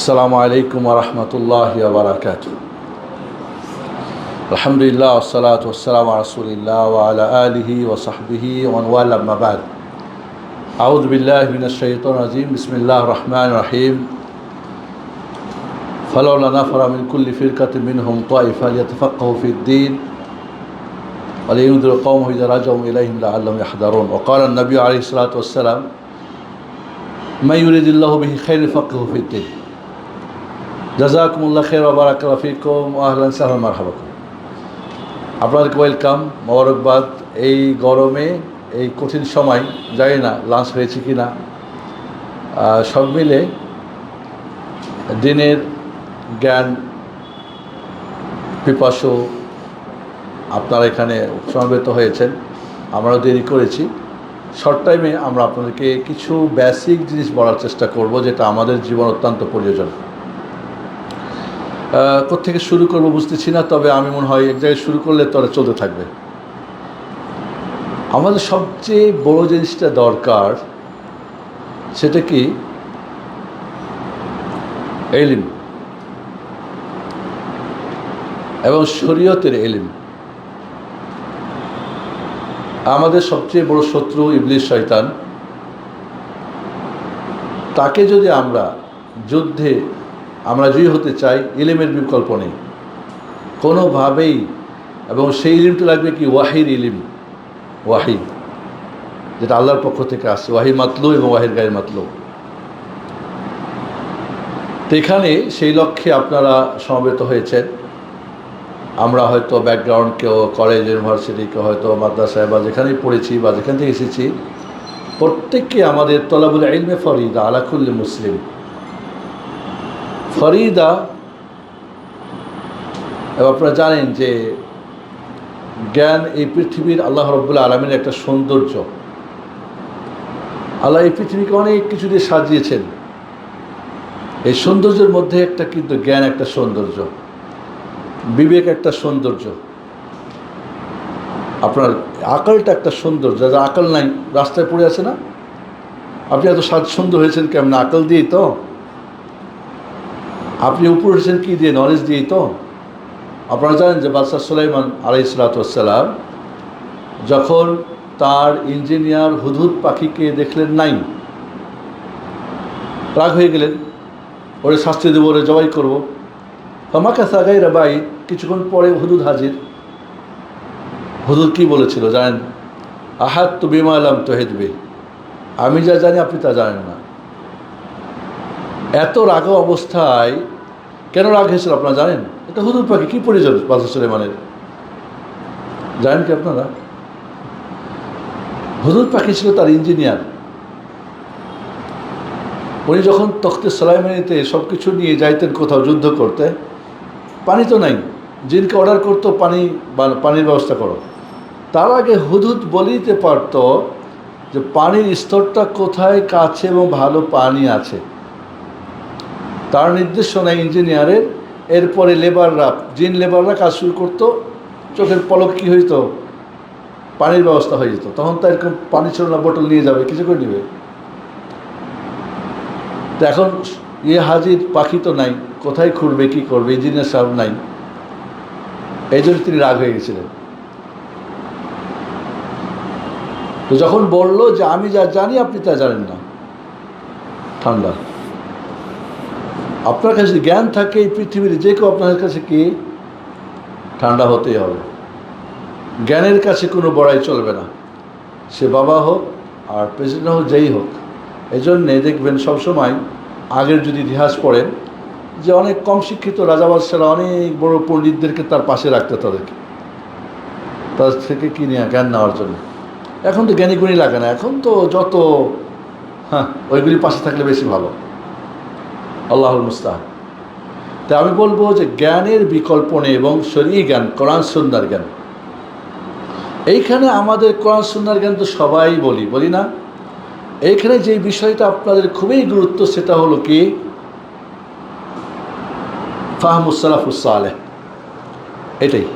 আসসালামু আলাইকুম ওয়া রাহমাতুল্লাহি ওয়া বারাকাতুহু। আলহামদুলিল্লাহ ওয়াসসালাতু ওয়াসসালামু আলা রাসূলিল্লাহ ওয়া আলা আলিহি ওয়া সাহবিহি ওয়া মান ওয়ালা, আম্মা বা'দ। আউযু বিল্লাহি মিনাশ শাইতানির রাজীম। বিসমিল্লাহির রাহমানির রাহিম। ফালাউলা নাফারা মিন কুল্লি ফিরকাতিন মিনহুম তায়িফা লিয়াতাফাক্কাহু ফিদ-দীন ওয়া লিয়ুনযিরু কওমাহুম ইযা রাজাউ ইলাইহিম লাআল্লাহুম ইয়াহযারুন। ওয়া ক্বালা an-নাবিয়্যু আলাইহিস সালাতু ওয়াস-সালাম মান ইউরিদিল্লাহু বিহি খায়রান ইয়াফাক্কিহু ফিদ-দীন। জাযাকুমুল্লাহু খায়রান ওয়া বারাকাল্লাহু ফীকুম ওয়া আহলান সাহলান মারহাবা। আপনাদেরকে ওয়েলকাম, মোবারকবাদ। এই গরমে, এই কঠিন সময়, জানি না লাঞ্চ হয়েছে কি না, সব মিলে দিনের জ্ঞান পিপাসু আপনারা এখানে সমবেত হয়েছেন। আমরাও দেরি করেছি। শর্ট টাইমে আমরা আপনাদেরকে কিছু বেসিক জিনিস বলার চেষ্টা করব, যেটা আমাদের জীবন অত্যন্ত প্রয়োজন। কোত্থেকে শুরু করবো বুঝতেছি না, তবে আমি মনে হয় এক জায়গায় শুরু করলে তো চলতে থাকবে। আমাদের সবচেয়ে বড় জিনিসটা দরকার, সেটা কি? ইলম এবং শরীয়তের ইলম। আমাদের সবচেয়ে বড় শত্রু ইবলিস, শয়তান। তাকে যদি আমরা যুদ্ধে জয়ী হতে চাই, ইলমের বিকল্প নেই কোনোভাবেই। এবং সেই ইলমটা লাগবে কি? ওয়াহির ইলম, ওয়াহি, যেটা আল্লাহর পক্ষ থেকে আসছে, ওয়াহি মাতলু এবং ওয়াহির গায়ের মাতলু। তো এখানে সেই লক্ষ্যে আপনারা সমবেত হয়েছেন। আমরা হয়তো ব্যাকগ্রাউন্ড, কেউ কলেজ, ইউনিভার্সিটি, কেউ হয়তো মাদ্রাসায় বা যেখানেই পড়েছি বা যেখান থেকে এসেছি, প্রত্যেককে আমাদের তলাবুল ইলমে ফরিদা আলা কুল্লি মুসলিম। ফরিদা, এবং আপনারা জানেন যে জ্ঞান এই পৃথিবীর আল্লাহ রাব্বুল আলামিনের একটা সৌন্দর্য। আল্লাহ এই পৃথিবীকে অনেক কিছু দিয়ে সাজিয়েছেন। এই সৌন্দর্যের মধ্যে একটা কিন্তু জ্ঞান একটা সৌন্দর্য, বিবেক একটা সৌন্দর্য, আপনার আকলটা একটা সৌন্দর্য। যারা আকল নাই রাস্তায় পড়ে আছে না, আপনি এত সুন্দর হয়েছেন কেমন? আকল দিয়েই তো। আপনি উপর হয়েছেন কী দিয়ে? নলেজ দিয়েই তো। আপনারা জানেন যে বাদশাহ সুলাইমান আলাইহিস সালাতু ওয়াস-সালাম যখন তার ইঞ্জিনিয়ার হুদহুদ পাখিকে দেখলেন নাই, রাগ হয়ে গেলেন, ওরে শাস্তি দেবো, ওরে জবাই করবো। ফামাকাসা গায়রা বাঈদ, কিছুক্ষণ পরে হুদহুদ হাজির। হুদহুদ কী বলেছিল জানেন? আহাত্তু বিমা লাম তুহিত বিহি, আমি যা জানি আপনি তা জানেন না। এত রাগ অবস্থায়, কেন রাগ হয়েছিল আপনারা জানেন? এটা হুদহুদ পাখি, কী পরিচয় বাদশাহ সুলাইমানের জানেন কি আপনারা? হুদহুদ পাখি ছিল তার ইঞ্জিনিয়ার। উনি যখন তখতে সুলাইমানিতে সব কিছু নিয়ে যাইতেন কোথাও যুদ্ধ করতে, পানি তো নাই, জিনকে অর্ডার করতো পানির ব্যবস্থা করো। তার আগে হুদহুদ বলে দিতে পারত যে পানির স্তরটা কোথায় কাছে এবং ভালো পানি আছে। তার নির্দেশনা ইঞ্জিনিয়ারের। এরপরে জিন লেবাররা কাজ শুরু করতো। চোখের পলক কী হইতো? পানির ব্যবস্থা হয়ে যেত। তখন তো এরকম পানি ছিল না, বোতল নিয়ে যাবে, কিছু করে নেবে। তো এখন হাজির, পাখি তো নাই, কোথায় খুঁড়বে, কী করবে? ইঞ্জিনিয়ার সাহেব নাই। এই জন্য তিনি রাগ হয়ে গেছিলেন। তো যখন বললো যে আমি যা জানি আপনি তা জানেন না, ঠান্ডা। আপনার কাছে জ্ঞান থাকে, এই পৃথিবীর যে কেউ আপনার কাছে কি ঠান্ডা হতেই হবে। জ্ঞানের কাছে কোনো বড়াই চলবে না, সে বাবা হোক আর প্রেসিডেন্ট হোক, যেই হোক। এই জন্যে দেখবেন সবসময় আগের যদি ইতিহাস পড়েন, যে অনেক কম শিক্ষিত রাজাবাদশারা অনেক বড় পণ্ডিতদেরকে তার পাশে রাখতে, তাদের থেকে কি নিয়ে জ্ঞান নেওয়ার জন্য। এখন তো জ্ঞানী গুণী লাগে না, এখন তো যত ওইগুলি পাশে থাকলে বেশি ভালো। আল্লাহুল মুস্তাআন। তাই আমি বলবো যে জ্ঞানের বিকল্প নেই, এবং শরঈ জ্ঞান, কোরআন সুন্নাহর জ্ঞান। এইখানে আমাদের কোরআন সুন্নাহর জ্ঞান তো সবাই বলি না। এইখানে যে বিষয়টা আপনাদের খুবই গুরুত্ব, সেটা হলো কি? ফাহমুস সালাফুস সালেহ। এটাই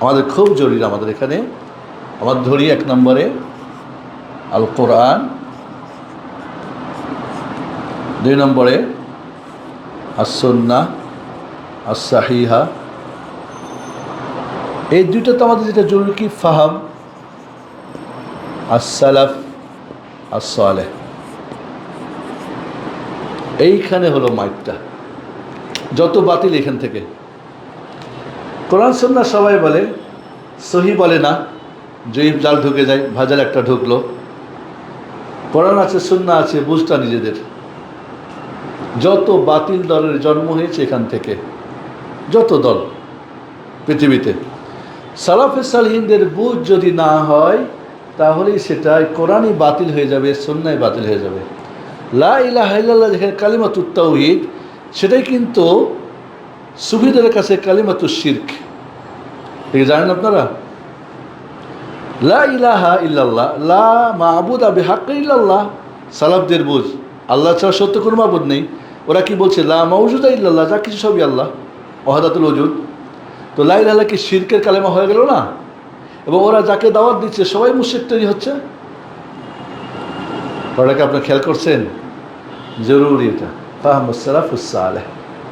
আমাদের খুব জরুরি। আমাদের এখানে আমাদের ধরি 1 নম্বরে আল কোরআন, 2 নম্বরে as-sunnah as-sahiha, এই দুইটা তো আমাদের যেটা জরুরি কি ফাহাম as-salaf as-salih, এইখানে হলো মাইকটা। যত বাতিল এখান থেকে। কোরআন সুন্নাহ সবাই বলে, সহি বলে না, জয়ীফ জাল ঢুকে যায়, ভাজাল একটা ঢুকলো। কোরআন আছে, সুন্নাহ আছে, বুঝটা নিজেদের। যত বাতিল দলের জন্ম হয়েছে এখান থেকে, যত দল পৃথিবীতে, সালাফে সালেহিনদের বুঝ যদি না হয় তাহলেই সেটাই কোরআনই বাতিল হয়ে যাবে, সুন্নাহই বাতিল হয়ে যাবে। লা ইলাহা ইল্লাল্লাহ যেখানে কালিমাতুত তাওহীদ, সেটাই কিন্তু সুফিদের কাছে কালিমাতুশ শিরক। ঠিক জানেন আপনারা? লা ইলাহা ইল্লাল্লাহ, লা মা'বুদা বিহাক্কিন ইল্লাল্লাহ, সালাফদের বুঝ আল্লাহ ছাড়া সত্য কোনো মাবুদ নেই। ওরা কি বলছে? লা মাওজুদা ইল্লাল্লাহ, যা কিছু সবই আল্লাহ, ওয়াহদাতুল ওজুদ। তো লা ইলাহা কি শিরকের কালেমা হয়ে গেল না? এবং ওরা যাকে দাওয়াত দিচ্ছে সবাই মুশরিক তৈরি হচ্ছে। ওটাকে আপনার খেয়াল করছেন? জরুরি এটা ফাহমুস সালাফুস সালেহ।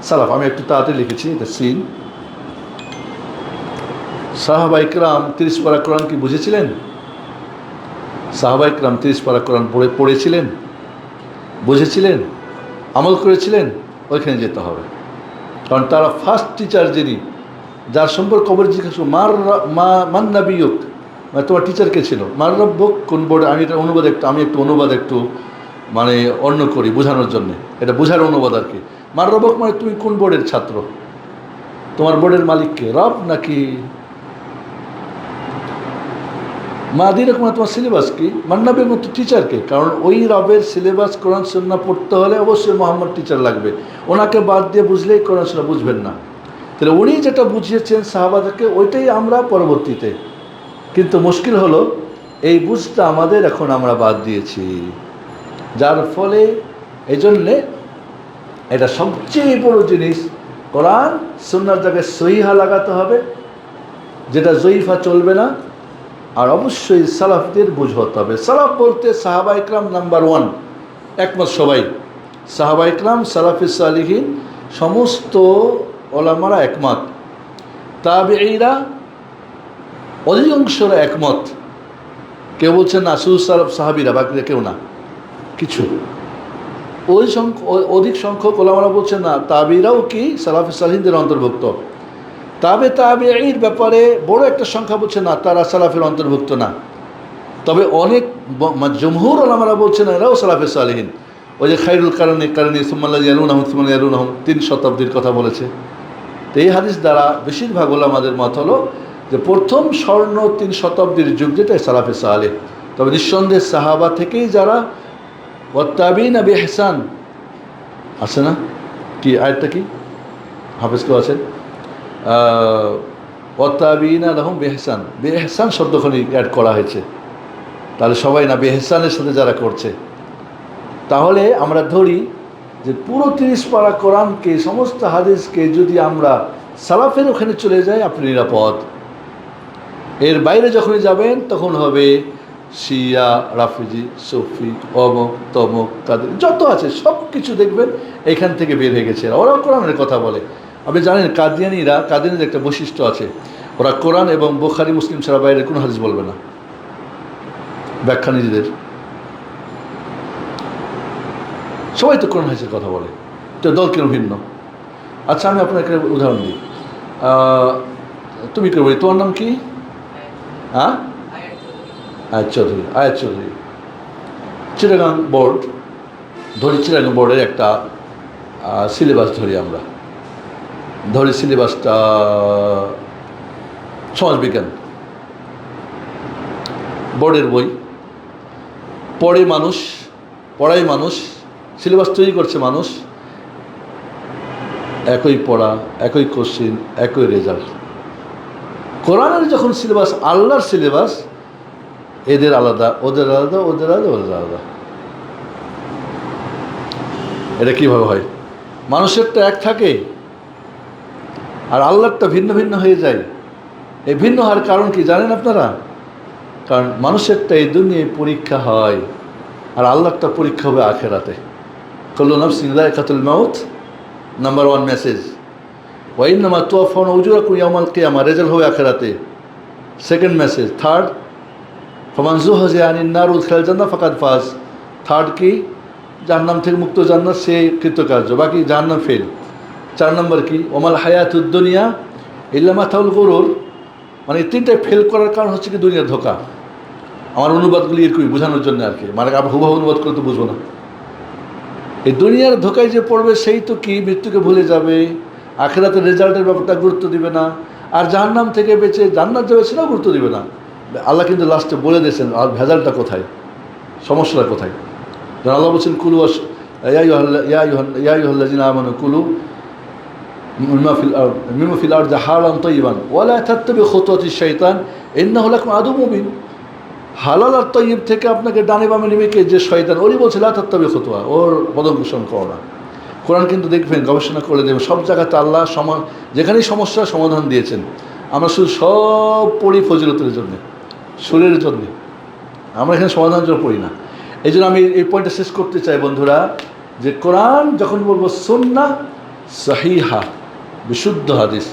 সালাফ আমি একটু তাড়াতাড়ি লিখেছি, এটা সিন। সাহাবা ইকরাম 30 পারা কোরআন কি বুঝেছিলেন? সাহাবা ইকরাম 30 পারা কোরআন পড়েছিলেন, বুঝেছিলেন, আমল করেছিলেন? ওইখানে যেতে হবে, কারণ তারা ফার্স্ট টিচার যিনি, যার সম্পর্কে খবর জিজ্ঞাসা মান নাবিয়ুক, মানে তোমার টিচার কে ছিল? মার রব্বুক কোন বোর্ডে? আমি এটা অনুবাদ একটু মানে অন্য করি বোঝানোর জন্যে, এটা বোঝার অনুবাদ আর কি। মার রব্বুক মানে তুমি কোন বোর্ডের ছাত্র, তোমার বোর্ডের মালিক কে, রব নাকি মাদির? মানে তোমার সিলেবাস কি? মান্নাবের মতো টিচারকে, কারণ ওই রবের সিলেবাস কোরআন সুন্নাহ পড়তে হলে অবশ্যই মোহাম্মদ টিচার লাগবে। ওনাকে বাদ দিয়ে বুঝলেই কোরআন সুন্নাহ বুঝবেন না। তাহলে উনি যেটা বুঝিয়েছেন সাহাবাদেরকে, ওইটাই আমরা পরবর্তীতে। কিন্তু মুশকিল হলো এই বুঝটা আমাদের এখন আমরা বাদ দিয়েছি, যার ফলে এই জন্যে এটা সবচেয়ে বড় জিনিস, কোরআন সুন্নাহর জায়গায় সহিহা লাগাতে হবে, যেটা জয়ীফা চলবে না। আর অবশ্যই সালাফদের বুঝ হতে হবে। সালাফ বলতে সাহাবা ইকরাম নাম্বার 1, একমত সবাই। সাহাবা ইকরাম, সালাফে সালিহিন, সমস্ত ওলামারা একমত। তাবেঈরা অধিকাংশরা একমত। কেউ বলছেন না শুধু সাহাবীরা, বাকিরা কেউ না, কিছু অধিক সংখ্যক ওলামারা বলছেন না, তাবেঈরাও কি সালাফে সালিহিনদের অন্তর্ভুক্ত। তাবেঈর ব্যাপারে বড় একটা সংখ্যা বলছে না, তারা সালাফের অন্তর্ভুক্ত না। তবে অনেক জমহুর ওলামারা বলছেন এরাও সালাফে সালেহিন। ওই যে খায়রুল কারণে সুম্মাল্লাযী ইয়ালুনাহুম সুম্মা ইয়ালুনাহুম 3 শতাব্দীর কথা বলেছে। তো এই হাদিস দ্বারা বেশিরভাগ ওলামাদের মত হলো যে প্রথম স্বর্ণ 3 শতাব্দীর যুগ যেটা সালাফে সালেহ। তবে নিঃসন্দেহে সাহাবা থেকেই যারা ওয়াত্তাবিনা বিইহসান আছে না, কি আয়াতটা কি হাফেজ কেউ আছেন? ওয়াত্তাবিনা লাহুম বিইহসান, বিইহসান শব্দখানি অ্যাড করা হয়েছে। তাহলে সবাই না, বিইহসানের সাথে যারা করছে। তাহলে আমরা ধরি যে পুরো 30 পারা কোরআনকে, সমস্ত হাদিসকে যদি আমরা সালাফের ওখানে চলে যাই, আপনি নিরাপদ। এর বাইরে যখনই যাবেন তখন হবে শিয়া, রাফিজি, সুফি, অমুক তমুক, কাদের যত আছে সব কিছু দেখবেন এখান থেকে বের হয়ে গেছে। ওরাও কোরআনের কথা বলে। আপনি জানেন কাদিয়ানিদের একটা বৈশিষ্ট্য আছে, ওরা কোরআন এবং বুখারী মুসলিম ছাড়া বাইরে কোনো হাদিস বলবে না, ব্যাখ্যা নিজেদের। সবাই তো কোরআন হাদিসের কথা বলে, তো দল কেন ভিন্ন? আচ্ছা আমি আপনাকে উদাহরণ দিই। তুমি কেউ বলি, তোমার নাম কি? হ্যাঁ, আয়াত চৌধুরী। চিটাগাং বোর্ড ধরি, চিটাগাং বোর্ডের একটা সিলেবাস ধরি সিলেবাসটা সমাজবিজ্ঞান বোর্ডের বই পড়াই মানুষ, সিলেবাস তৈরি করছে মানুষ, একই পড়া, একই কোশ্চিন, একই রেজাল্ট। কোরআনের যখন সিলেবাস, আল্লাহর সিলেবাস, এদের আলাদা, ওদের আলাদা। এটা কীভাবে হয়? মানুষেরটা এক থাকে আর আল্লাহরটা ভিন্ন ভিন্ন হয়ে যায়। এই ভিন্ন হওয়ার কারণ কি জানেন আপনারা? কারণ মানুষেরটা এই দুনিয়ায় পরীক্ষা হয়, আর আল্লাহরটা পরীক্ষা হবে আখেরাতে। কুল্লু নাফসিন যায়কাতুল মাউত, নাম্বার ওয়ান মেসেজ, ওয়াইন্নামা তুওয়াফাউনা উজুরাকুম ইয়াওমাল কিয়ামা, রেজাল্ট হবে আখিরাতে। Second message. থার্ড, ফামান যুহজিহা আনিন নার উদখিলাল জান্নাহ ফাকাদ ফাজ। থার্ড কি? জাহান্নাম থেকে মুক্ত জান্নাত, সে কৃতকার্য, বাকি জাহান্নাম ফেল। 4 নম্বর কি? ওমাল হায়াতুদ দুনিয়া ইল্লা মাতাউল গুরুর, মানে তিনটায় ফেল করার কারণ হচ্ছে কি দুনিয়ার ধোকা। আমার অনুবাদগুলি এরকমই বোঝানোর জন্য আর কি, মানে আবার হুবহু অনুবাদ করে তো বুঝবো না। এই দুনিয়ার ধোকায় যে পড়বে সেই তো কি মৃত্যুকে ভুলে যাবে, আখিরাতের রেজাল্টের ব্যাপারটা গুরুত্ব দিবে না, আর জাহান্নাম থেকে বেঁচে জান্নাত যাবে সেটাও গুরুত্ব দিবে না। আল্লাহ কিন্তু লাস্টে বলে দিয়েছেন আর ভেজালটা কোথায়, সমস্যাটা কোথায়। যেন আল্লাহ বলছেন কুলু ইয়া আইয়ুহাল্লাযীনা আমানু কুলু মিম্মা ফিল আরদি হালালান তাইয়িবান ওয়া লা তাত্তাবিউ খুতুওয়াতিশ শাইতান ইন্নাহু লাকুম আদুউম মুবিন। হালাল আর তৈব থেকে আপনাকে ডানে বামে নেমেকে যে শয়তান, ওরই বলছে লা তাত্তাবিউ খুতুওয়া, ওর পদঙ্কুশন করো না। কোরআন কিন্তু দেখবেন, গবেষণা করে দেবেন, সব জায়গাতে আল্লাহ যেখানেই সমস্যার সমাধান দিয়েছেন। আমরা শুধু সব পড়ি ফজিলতের জন্যে, সুরের জন্যে, আমরা এখানে সমাধানের জন্য পড়ি না। এই জন্য আমি এই পয়েন্টটা শেষ করতে চাই বন্ধুরা, যে কোরআন যখন বলবো সুন্নাহ সহিহা, বিশুদ্ধ হাদিস,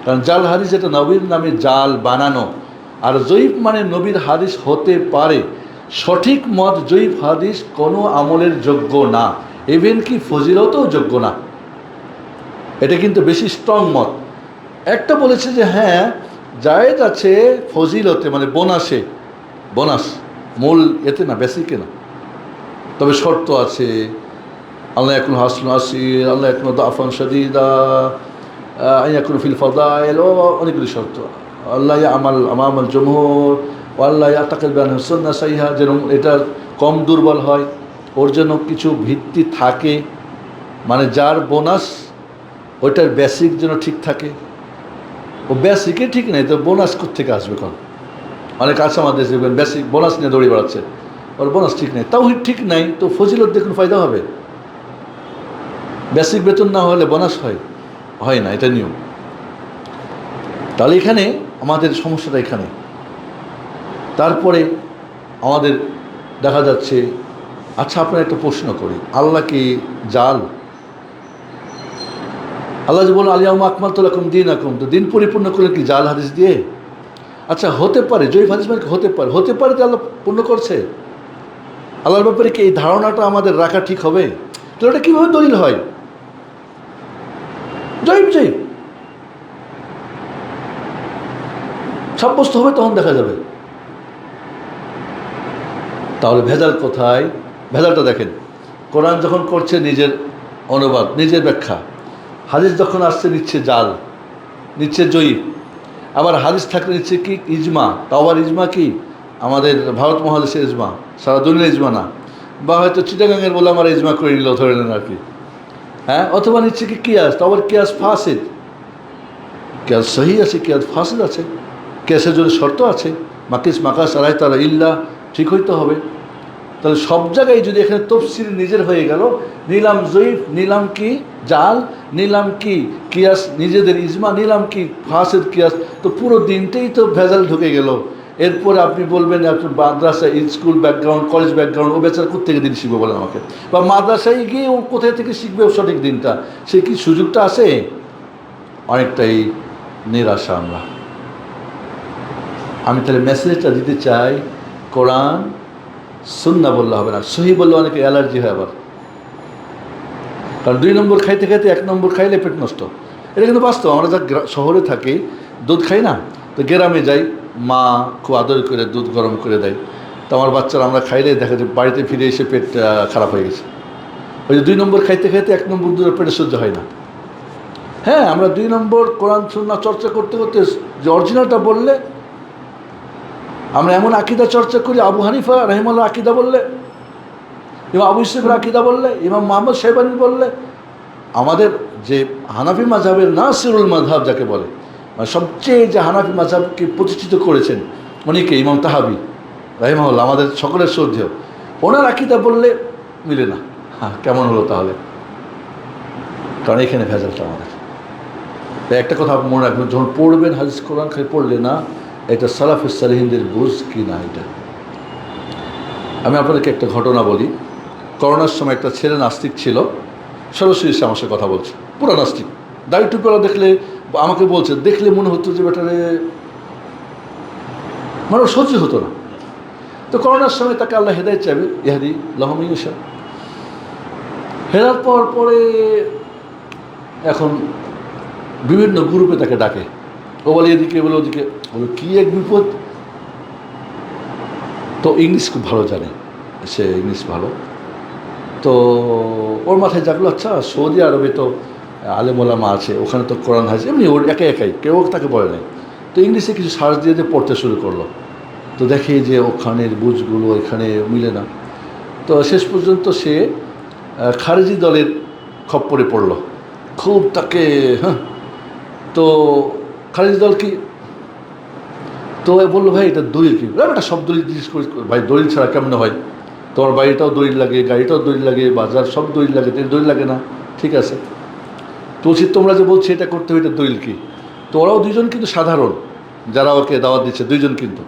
কারণ জাল হাদিস এটা নবীর নামে জাল বানানো, আর জয়ীফ মানে নবীর হাদিস হতে পারে, সঠিক মত জয়ীফ হাদিস কোনো আমলের যোগ্য না, ইভেন কি ফজিলতও যোগ্য না। এটা কিন্তু বেশি স্ট্রং মত। একটা বলেছে যে হ্যাঁ জায়েজ আছে ফজিলতে, মানে বোনাসে, বোনাস মূল এতে না, বেসিকে না, তবে শর্ত আছে। আল্লাহ এখন হাসন আসির, আল্লাহ এখন দাফান শাদীদা, এখন ফিল ফাদাইল, ও অনেকগুলি শর্ত। আল্লাহ আমাল জমহুর, আল্লাহ তাকাল বিআন সুন্নাহ সাহিহা, যেন এটা কম দুর্বল হয়, ওর জন্য কিছু ভিত্তি থাকে, মানে যার বোনাস ওইটার বেসিক যেন ঠিক থাকে। ও বেসিকে ঠিক নেই তো বোনাস কোত্থেকে আসবে? কারণ অনেক আছে আমাদের দেখবেন বেসিক বোনাস নিয়ে দৌড়ে বেড়াচ্ছে, ওর বোনাস ঠিক নেই, তাওহীদ ঠিক নাই, তো ফজিলত দেখুন ফায়দা হবে? বেসিক বেতন না হলে বোনাস হয় না, এটা নিয়ম। তাহলে এখানে আমাদের সমস্যাটা এখানে। তারপরে আমাদের দেখা যাচ্ছে, আচ্ছা আপনার একটা প্রশ্ন করি, আল্লাহ কি জাল? আল্লাহ যে বলেন আল-ইয়াওমা আকমালতু লাকুম দীনাকুম, তো দিন পরিপূর্ণ করলেন কি জাল হাদিস দিয়ে? আচ্ছা হতে পারে, জয়ীফ হাদিস মানে হতে পারে যে আল্লাহ পূর্ণ করছে। আল্লাহর ব্যাপারে কি এই ধারণাটা আমাদের রাখা ঠিক হবে? তাহলে ওটা কীভাবে দলিল হয়? জয়ীফ সাব্যস্ত হবে, তখন দেখা যাবে। তাহলে ভেজাল কোথায়? ভেজালটা দেখেন, কোরআন যখন করছে নিজের অনুবাদ, নিজের ব্যাখ্যা, হাদিস যখন আসছে নিচ্ছে জাল, নিচ্ছে জয়ীফ, আবার হাদিস থাকলে নিচ্ছে কি ইজমা, তাও আবার ইজমা কি আমাদের ভারত মহাদেশের ইজমা, সারা দুনিয়ার ইজমা না, বা হয়তো চিটাগাঙের বলে আমার ইজমা করে নিল, ধরে নেন আর কি, হ্যাঁ, অথবা নিচ্ছে কি কিয়াস, তাও আবার কিয়াস ফাসিদ, কিয়াস সহি আছে, কিয়াস ফাসিদ আছে, কিয়াসের জন্য শর্ত আছে, মাকাস আলাই তালা ইল্লা, ঠিক হইতে হবে। তাহলে সব জায়গায় যদি এখানে তফসির নিজের হয়ে গেল, নিলাম জয়ীফ, নিলাম কি জাল, নিলাম কি কিয়াস নিজেদের ইজমা, নিলাম কি ফাসিদ কিয়াস, তো পুরো দিনটাই তো ভেজাল ঢুকে গেল। এরপরে আপনি বলবেন আপনি মাদ্রাসা, স্কুল ব্যাকগ্রাউন্ড, কলেজ ব্যাকগ্রাউন্ড, ও বেচারা কোথেকে দিন শিখবে বলেন আমাকে, বা মাদ্রাসায় গিয়ে ও কোথায় থেকে শিখবে সঠিক দিনটা, সে কি সুযোগটা আছে? অনেকটাই নিরাশা আমরা। আমি তাহলে মেসেজটা দিতে চাই, কোরআন সুন্নাহ বললে হবে না, সহি বললে অনেকে অ্যালার্জি হয় আবার, কারণ 2 নম্বর খাইতে খাইতে 1 নম্বর খাইলে পেট নষ্ট। এটা কিন্তু বাস্তব। আমরা যা শহরে থাকি, দুধ খাই না, তো গ্রামে যাই, মা খুব আদর করে দুধ গরম করে দেয়, তো আমার বাচ্চারা আমরা খাইলে দেখা যায় বাড়িতে ফিরে এসে পেট খারাপ হয়ে গেছে। ওই যে 2 নম্বর খাইতে খাইতে 1 নম্বর দুধের পেটে সহ্য হয় না। হ্যাঁ, আমরা 2 নম্বর কোরআন সুন্নাহ চর্চা করতে করতে যে অরিজিনালটা বললে, আমরা এমন আকিদা চর্চা করি, আবু হানিফা রাহিমাহুল্লাহ আকিদা বললে, ইমাম আবু ইউসুফের আকিদা বললে, ইমাম মুহাম্মদ শাইবানি বললে, আমাদের যে হানাফি মাযহাবের নাসিরুল মাযহাব যাকে বলে, মানে সবচেয়ে যে হানাফি মাযহাবকে প্রতিষ্ঠিত করেছেন উনিকে, ইমাম তাহাবি রাহিমাহুল্লাহ, আমাদের সকলের শ্রদ্ধেয়, ওনার আকিদা বললে মিলে না। হ্যাঁ, কেমন হলো তাহলে? কারণ এখানে ভেজালটা আমাদের। তাই একটা কথা মনে রাখবেন, যখন পড়বেন হাদিস কোরআন খালি পড়লে না, এটা সালাফে সালেহিনদের বুঝ কি না। এটা আমি আপনাদেরকে একটা ঘটনা বলি। করোনার সময় একটা ছেলে নাস্তিক ছিল, সরাসরি সে আমার সাথে কথা বলছে। পুরা নাস্তিক। দাড়ি টুপিওয়ালা দেখলে আমাকে বলছে, দেখলে মনে হতো যে বেটারে মানুষ সহ্য হতো না। তো করোনার সময় তাকে আল্লাহ হেদায়েত চাইবে, ইহাদি লহমিশা হেরার পরে এখন বিভিন্ন গ্রুপে তাকে ডাকে, ও বলে এদিকে, বলে ওদিকে, বলে কী এক বিপদ। তো ইংলিশ খুব ভালো জানে, সে ইংলিশ ভালো। তো ওর মাথায় জাগলো, আচ্ছা সৌদি আরবে তো আলেম ওলামা আছে, ওখানে তো কোরআন হাদিস এমনি ওর একাই, কেউ তাকে বলে নাই। তো ইংলিশে কিছু সার্চ দিয়ে পড়তে শুরু করলো। তো দেখে যে ওখানের বুঝগুলো এখানে মিলে না। তো শেষ পর্যন্ত সে খারেজি দলের খপ্পরে পড়লো, খুব তাকে তো খারেজি দল কি, তো বললো ভাই এটা দলিল কি, এটা সব দলিল জিজ্ঞেস করি, ভাই দলিল ছাড়া কেমন হয়, তোমার বাড়িটাও দলিল লাগে, গাড়িটাও দলিল লাগে, বাজার সব দলিল লাগে, দলিল লাগে না, ঠিক আছে। তো বলছি তোমরা যে বলছো এটা করতে হবে, এটা দলিল কি। তো ওরাও দুইজন কিন্তু সাধারণ, যারা ওকে দাওয়াত দিচ্ছে দুইজন কিন্তু।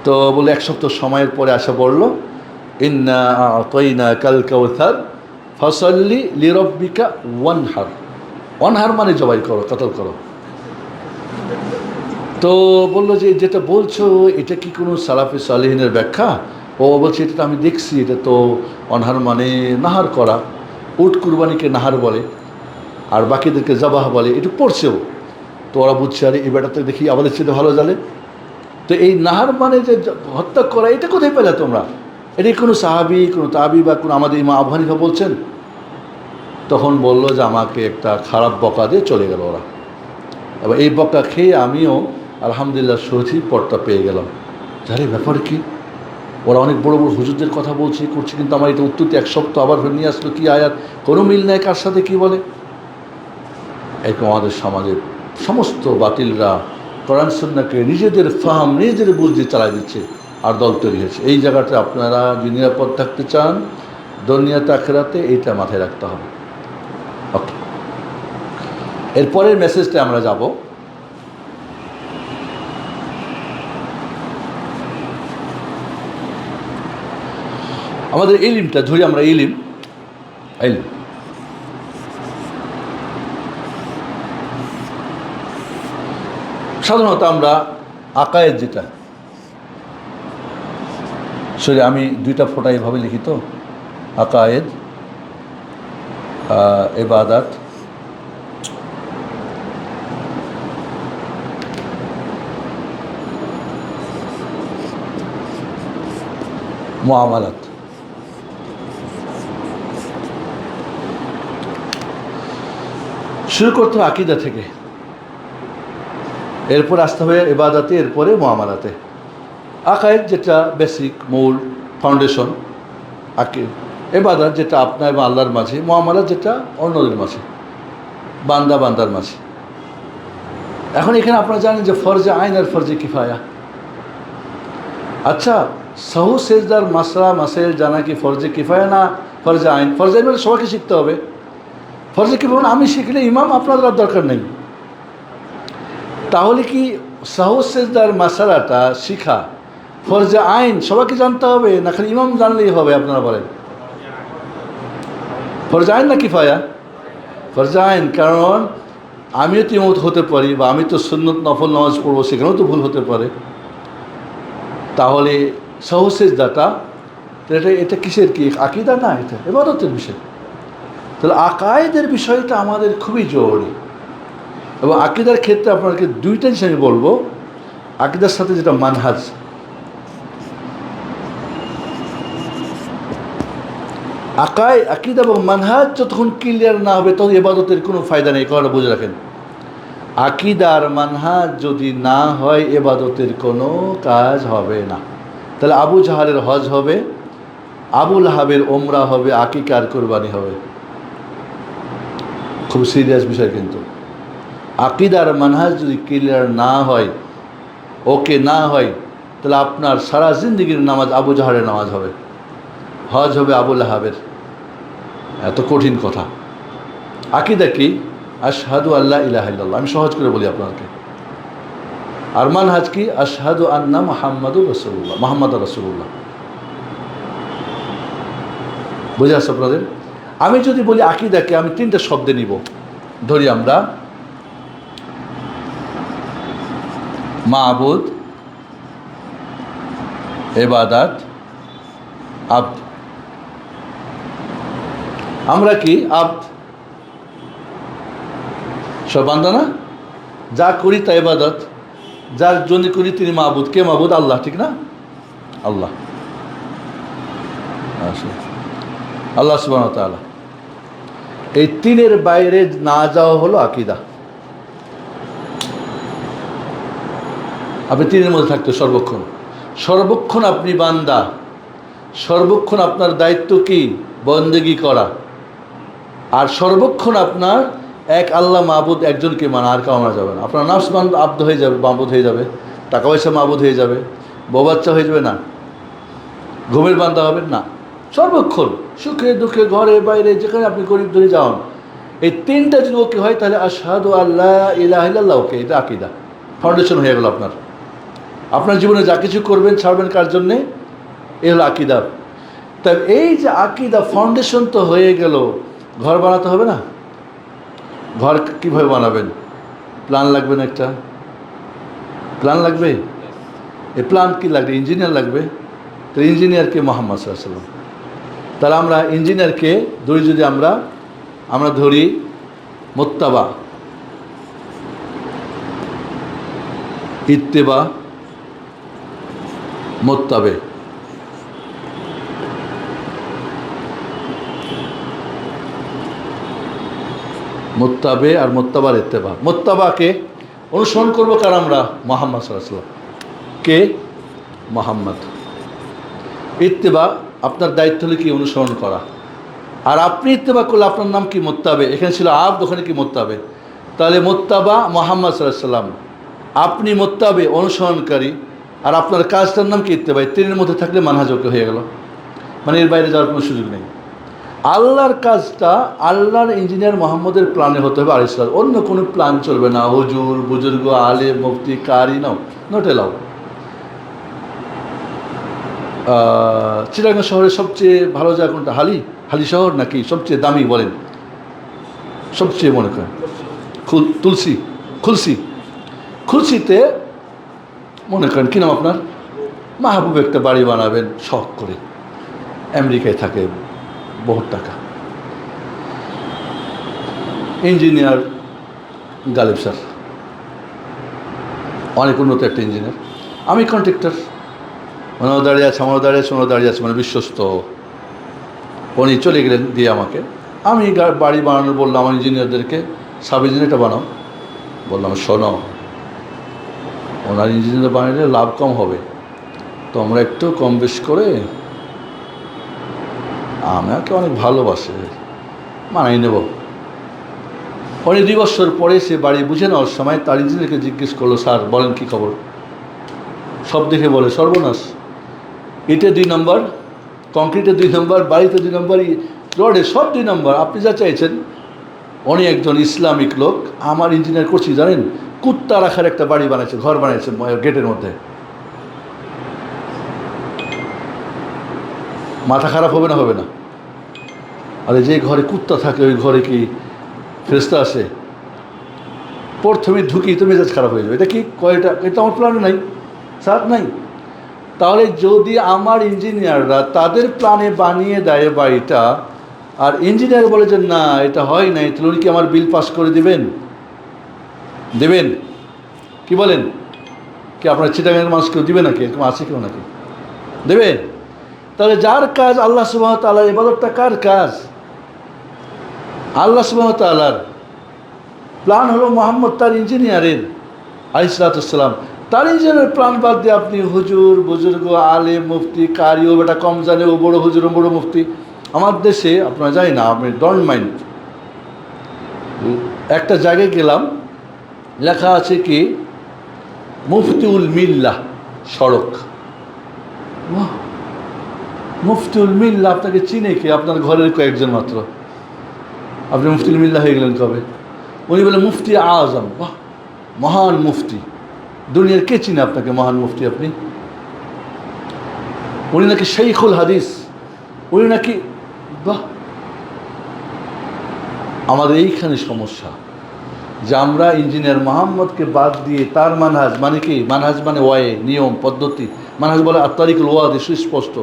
তো বলে এক সপ্তাহ সময়ের পরে আসা পড়লো, ইন্না আতাইনা কাল কাউসার ফসল্লি লিরব্বিকা ওয়ানহার। ওয়ানহার মানে জবাই করো, কতল করো। তো বললো যে যেটা বলছো এটা কি কোনো সালাফে সালেহিনের ব্যাখ্যা? ও বলছে এটা তো আমি দেখছি, এটা তো অনহার মানে নাহার করা, উট কুরবানিকে নাহার বলে আর বাকিদেরকে জবাহ বলে, একটু পড়ছেও। তো ওরা বুঝছে আরে এই বেটাতে দেখি আমাদের চেয়ে ভালো জানে। তো এই নাহার মানে যে হত্যা করা, এটা কোথায় পেলে তোমরা? এটা কোনো সাহাবি, কোনো তাবি বা কোনো আমাদের ইমাম আবু হানিফা বলছেন? তখন বললো যে আমাকে একটা খারাপ বকা দিয়ে চলে গেল ওরা। এবার এই বকা খেয়ে আমিও আলহামদুলিল্লাহ সঠিক পথটা পেয়ে গেলাম। যারে ব্যাপার কি, ওরা অনেক বড় বড় হুজুরদের কথা বলছে করছে, কিন্তু আমার এটা উত্তরটি এক সপ্তাহ আবার নিয়ে আসলো, কি আয়াত কোনো মিল নেই কার সাথে কি বলে। এরকম আমাদের সমাজের সমস্ত বাতিলরা কোরআন সুন্নাহকে নিজেদের ফাহাম, নিজেদের বুঝ দিয়ে চালাই দিচ্ছে, আর দল তৈরি হয়েছে। এই জায়গাটা আপনারা যদি নিরাপদ থাকতে চান দুনিয়াতে আখিরাতে, এইটা মাথায় রাখতে হবে। ওকে, এরপরের মেসেজটা আমরা যাব। আমাদের ইলমটা ধরি, আমরা ইলম সাধারণত আমরা আকায়েদ যেটা, সরি আমি দুইটা ফোঁটা এভাবে লিখি, তো আকায়েদ, ইবাদাত, মুআমালাত। শুরু করতে হবে আকিদা থেকে, এরপর আসতে হবে ইবাদাতে, এরপরে মুআমালাতে। আকায়েদ যেটা বেসিক, মূল, ফাউন্ডেশন, ইবাদত যেটা আপনার এবং আল্লাহর মাঝে, মুআমালাত যেটা অন্যদের মাঝে, বান্দার মাঝে। এখন এখানে আপনারা জানেন যে ফরজে আইন আর ফরজে কিফায়া। আচ্ছা, সাহু সেজদার মাসাইল জানা কি ফরজে কিফায়া না ফরজে আইন? ফরজে আইন মানে সবাইকে শিখতে হবে। ফরজে কিফায়া আমি শিখলে ইমাম আপনাদের আর দরকার নেই। তাহলে কি সাহু সেজদার মাসালাটা শিখা ফরজে আইন সবাইকে জানতে হবে, না খালি ইমাম জানলেই হবে? আপনারা বলেন ফরজে আইন না কিফায়া? ফরজে আইন, কারণ আমিও তো ইমাম হতে পারি, বা আমি তো সুন্নত নফল নামাজ পড়বো, সেখানেও তো ভুল হতে পারে। তাহলে সাহু সেজদাটা এটা কিসের কি আকীদা না, এটা ইবাদতের বিষয়। তাহলে আকায়েদের বিষয়টা আমাদের খুবই জরুরি। এবং আকীদার ক্ষেত্রে আপনাকে দুইটা জিনিস আমি বলবো। আকীদার সাথে যেটা মানহাজ, আকীদা এবং মানহাজ যতক্ষণ ক্লিয়ার না হবে তখন ইবাদতের কোনো ফায়দা নেই। কথাটা বুঝে রাখেন, আকীদা আর মানহাজ যদি না হয় ইবাদতের কোনো কাজ হবে না। তাহলে আবু জাহালের হজ হবে, আবু লাহাবের ওমরা হবে, আকিকা আর কুরবানি হবে। খুব সিরিয়াস বিষয়। কিন্তু আকীদা আর মানহাজ যদি ক্লিয়ার না হয়, ওকে না হয়, তাহলে আপনার সারা জিন্দেগির নামাজ আবু জাহালের নামাজ হবে, হজ হবে আবু লাহাবের। এত কঠিন কথা। আকীদা কি? আশহাদু আল্লা ইলাহা ইল্লাল্লাহ, আমি সহজ করে বলি আপনাকে। আর মানহাজ কি? আশহাদু আন্না মুহাম্মাদুর রাসূলুল্লাহ, মুহাম্মাদুর রাসূলুল্লাহ। বুঝে আসছে আপনাদের? আমি যদি বলি আকীদাকে আমি তিনটা শব্দে নিব। ধরি আমরা মাবুদ, ইবাদত, আব্দ। আমরা কি আব্দ? সব বান্দা না? যা করি তা ইবাদত, যার জন্য করি তিনি মাবুদ। কে মাবুদ? আল্লাহ, ঠিক না? আল্লাহ, আল্লাহ সুবহানাহু ওয়া তাআলা। এই তিনের বাইরে না যাওয়া হলো আকীদা। আপনি তিনের মধ্যে থাকতে সর্বক্ষণ, সর্বক্ষণ আপনি বান্দা, সর্বক্ষণ আপনার দায়িত্ব কি? বন্দেগী করা। আর সর্বক্ষণ আপনার এক আল্লাহ মাবুদ, একজনকে মানা, আর কাউ মানা যাবে না। আপনার নাফস আব্দ হয়ে যাবে, মাবুদ হয়ে যাবে, টাকা পয়সা মাবুদ হয়ে যাবে, বউ বাচ্চা হয়ে যাবে না, ঘুমের বান্দা হবেন না। সর্বক্ষণ সুখে দুঃখে, ঘরে বাইরে, যেখানে আপনি গরিব ধরে যান, এই তিনটা যদি ওকে হয় তাহলে আশহাদু আল্লা ইলাহা ইল্লাল্লাহ, ওকে, এটা আকীদা, ফাউন্ডেশন হয়ে গেল আপনার। আপনার জীবনে যা কিছু করবেন ছাড়বেন কার জন্যে? এ হলো আকীদা। তাই এই যে আকীদা ফাউন্ডেশন তো হয়ে গেল, ঘর বানাতে হবে না? ঘর কীভাবে বানাবেন? প্ল্যান লাগবে না? একটা প্ল্যান লাগবে। এই প্ল্যান কি লাগবে? ইঞ্জিনিয়ার লাগবে। তো ইঞ্জিনিয়ারকে মুহাম্মদ সাল্লাল্লাহু আলাইহি ওয়াসাল্লাম। তাহলে আমরা ইঞ্জিনিয়ারকে ধরি, যদি আমরা ধরি মুত্তাবা, ইত্তেবা, মুত্তাবে। মুত্তাবে আর মুত্তাবার ইত্তেবা। মুত্তাবাকে অনুসরণ করবো কার? আমরা মুহাম্মদ সাল্লাল্লাহু আলাইহি ওয়াসাল্লাম। কে? মুহাম্মদ। ইত্তেবা আপনার দায়িত্ব হলো কি? অনুসরণ করা। আর আপনি ইত্তেবা করলে আপনার নাম কি? মুত্তাবে। এখানে ছিল আব্দ, ওখানে কি? মুত্তাবে। তাহলে মুত্তাবা মুহাম্মদ সাল্লাল্লাহু আলাইহি ওয়াসাল্লাম, আপনি মুত্তাবে, অনুসরণকারী, আর আপনার কাজটার নাম কি? ইত্তেবা। তিনের মধ্যে থাকলে মানহাজকে হয়ে গেল, মানে এর বাইরে যাওয়ার কোনো সুযোগ নেই। আল্লাহর কাজটা আল্লাহর ইঞ্জিনিয়ার মুহাম্মদের প্ল্যানে হতে হবে আলাইহিস সালাম। অন্য কোনো প্ল্যান চলবে না। হুজুর, বুজুর্গ, আলেম, মুফতি, কারি, নাও, নট এলাও। চিটাগাং শহরের সবচেয়ে ভালো জায়গা কোনটা? হালি শহর নাকি সবচেয়ে দামি? বলেন, সবচেয়ে মনে করেন খুলসিতে মনে করেন কি নাম আপনার? মাহবুব একটা বাড়ি বানাবেন শখ করে, আমেরিকায় থাকে, বহুত টাকা। ইঞ্জিনিয়ার গালিব স্যার, অনেক উন্নত একটা ইঞ্জিনিয়ার। আমি কন্ট্রাক্টর, ওনাও দাঁড়িয়ে আছে, আমারও দাঁড়িয়ে আছে, ওনাও দাঁড়িয়ে আছে, মানে বিশ্বস্ত। উনি চলে গেলেন দিয়ে আমাকে। আমি বাড়ি বানানোর বললাম আমার ইঞ্জিনিয়ারদেরকে, সাব ইঞ্জিনিয়ারটা বানাও। বললাম শোনো, ওনার ইঞ্জিনিয়ার বানালে লাভ কম হবে, তোমরা একটু কম বেশ করে, আমাকে অনেক ভালোবাসে, মানাই নেব। উনি 2 বছর পরে সে বাড়ি বুঝে নেওয়ার সময় তার ইঞ্জিনিয়ারকে জিজ্ঞেস করলো, স্যার বলেন কী খবর? সব দেখে বলে সর্বনাশ, ইটে 2 নম্বর, কংক্রিটে 2 নম্বর, বাড়িতে 2 নম্বর, রোডে সব 2 নম্বর। আপনি যা চাইছেন। উনি একজন ইসলামিক লোক। আমার ইঞ্জিনিয়ার করছি জানেন, কুত্তা রাখার একটা বাড়ি বানাইছে, ঘর বানাইছে গেটের মধ্যে। মাথা খারাপ হবে না? হবে না। আরে যে ঘরে কুত্তা থাকে ওই ঘরে কি ফেরেশতা আসে? প্রথমে ঢুকি তো মেজাজ খারাপ হয়ে যাবে। এটা কি কয়টা? এটা আমার প্ল্যানে নাই, সাথ নাই। তাহলে যদি আমার ইঞ্জিনিয়াররা তাদের প্ল্যানে বানিয়ে দেয় বাড়িটা, আর ইঞ্জিনিয়ার বলে যে না এটা হয় নাই, তাহলে উনি কি আমার বিল পাস করে দেবেন? কি বলেন? কি আপনার চিটাগাংয়ের মানুষ কেউ দেবে নাকি? এরকম আছে কেউ নাকি? দেবে? তাহলে যার কাজ আল্লাহ সুবহানাহু ওয়া তাআলার ইবাদতটা কার কাজ? আল্লাহ সুবহানাহু ওয়া তাআলার। প্ল্যান হলো মুহাম্মদ তার ইঞ্জিনিয়ারের আলাইহিস সালাতু ওয়াস সালাম। তার ইঞ্জিনিয়ারের প্ল্যান বাদ দিয়ে আপনি হুজুর, বুজুর্গ, আলেম, মুফতি, কারি, ও বেটা কম জানে, ও বড় হুজুর, ও বড় মুফতি। আমার দেশে আপনারা জানি না, আপনি ডোন্ট মাইন্ড, একটা জায়গায় গেলাম, লেখা আছে কি মুফতিউল মিল্লাহ সড়ক। মুফতিউল মিল্লাহ আপনাকে চিনে কি? আপনার ঘরের কয়েকজন মাত্র। আপনি মুফতিউল মিল্লাহ হয়ে গেলেন কবে? উনি বলে মুফতি আজম। বাহ, মহান মুফতি। দুনিয়ার কে চিনে আপনাকে মহান মুফতি? আপনি, উনি নাকি শাইখুল হাদিস, উনি নাকি, বাহ, আমাদের এইখানে সমস্যা যে আমরা ইঞ্জিনিয়ার মোহাম্মদকে বাদ দিয়ে তার মানহাজ মানে কি, মানহাজ মানে ওয়ায়ে, নিয়ম পদ্ধতি, মানহাজ বলে আত্মারিকুল ওয়াদে, সুস্পষ্ট।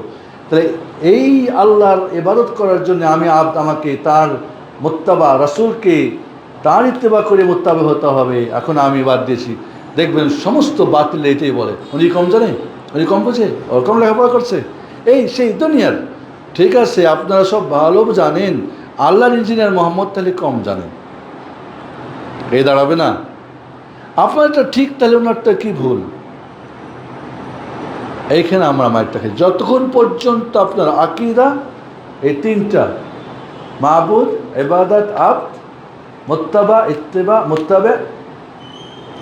তাহলে এই আল্লাহর ইবাদত করার জন্য আমাকে তার মুত্তাবা, রাসূলকে তার ইত্তেবা করে মুত্তাবা হতে হবে। এখন আমি বাদ দিয়েছি, দেখবেন সমস্ত বাতিল এটাই বলে, উনি কম জানে, উনি কম বোঝে, ওর কম লেখাপড়া করছে, এই সেই দুনিয়ার। ঠিক আছে, আপনারা সব ভালো জানেন আল্লাহর ইঞ্জিনিয়ার মোহাম্মদ তাহলে কম জানেন, এই দাঁড়াবে না। আপনারটা ঠিক তাহলে ওনারটা কি ভুল? এইখানে আমরা মাইকটা খাই। যতক্ষণ পর্যন্ত আপনার আকীদা এই তিনটা, মাবুদ, ইবাদত, আবদ, মুত্তাবা, ইত্তেবা, মুত্তাবে,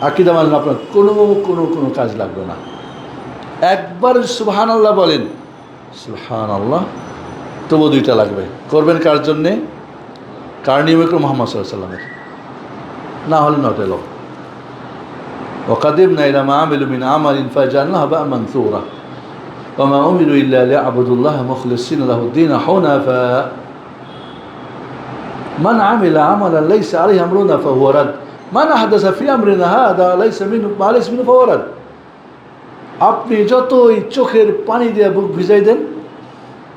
আকীদা মানে আপনার কোনো কোনো কোনো কাজ লাগবে না। একবার সুবহানাল্লাহ বলেন, সুবহানাল্লাহ, তবু দুইটা লাগবে। করবেন কার জন্যে? কার নিয়মে করে? মুহাম্মদ সাল্লাল্লাহু আলাইহি ওয়াসাল্লামের। না হলে নট এলো। وقدمنا إلى ما عملوا من عمل فجعلناه هباء منثورا وما أمروا إلا ليعبدوا الله مخلصين له الدين حنفاء من عمل عملا ليس عليه أمرنا فهو رد من أحدث في أمرنا هذا ليس منه ما ليس منه فهو رد। আপনি যতই চোখের পানি দিয়ে বুক ভিজাই দেন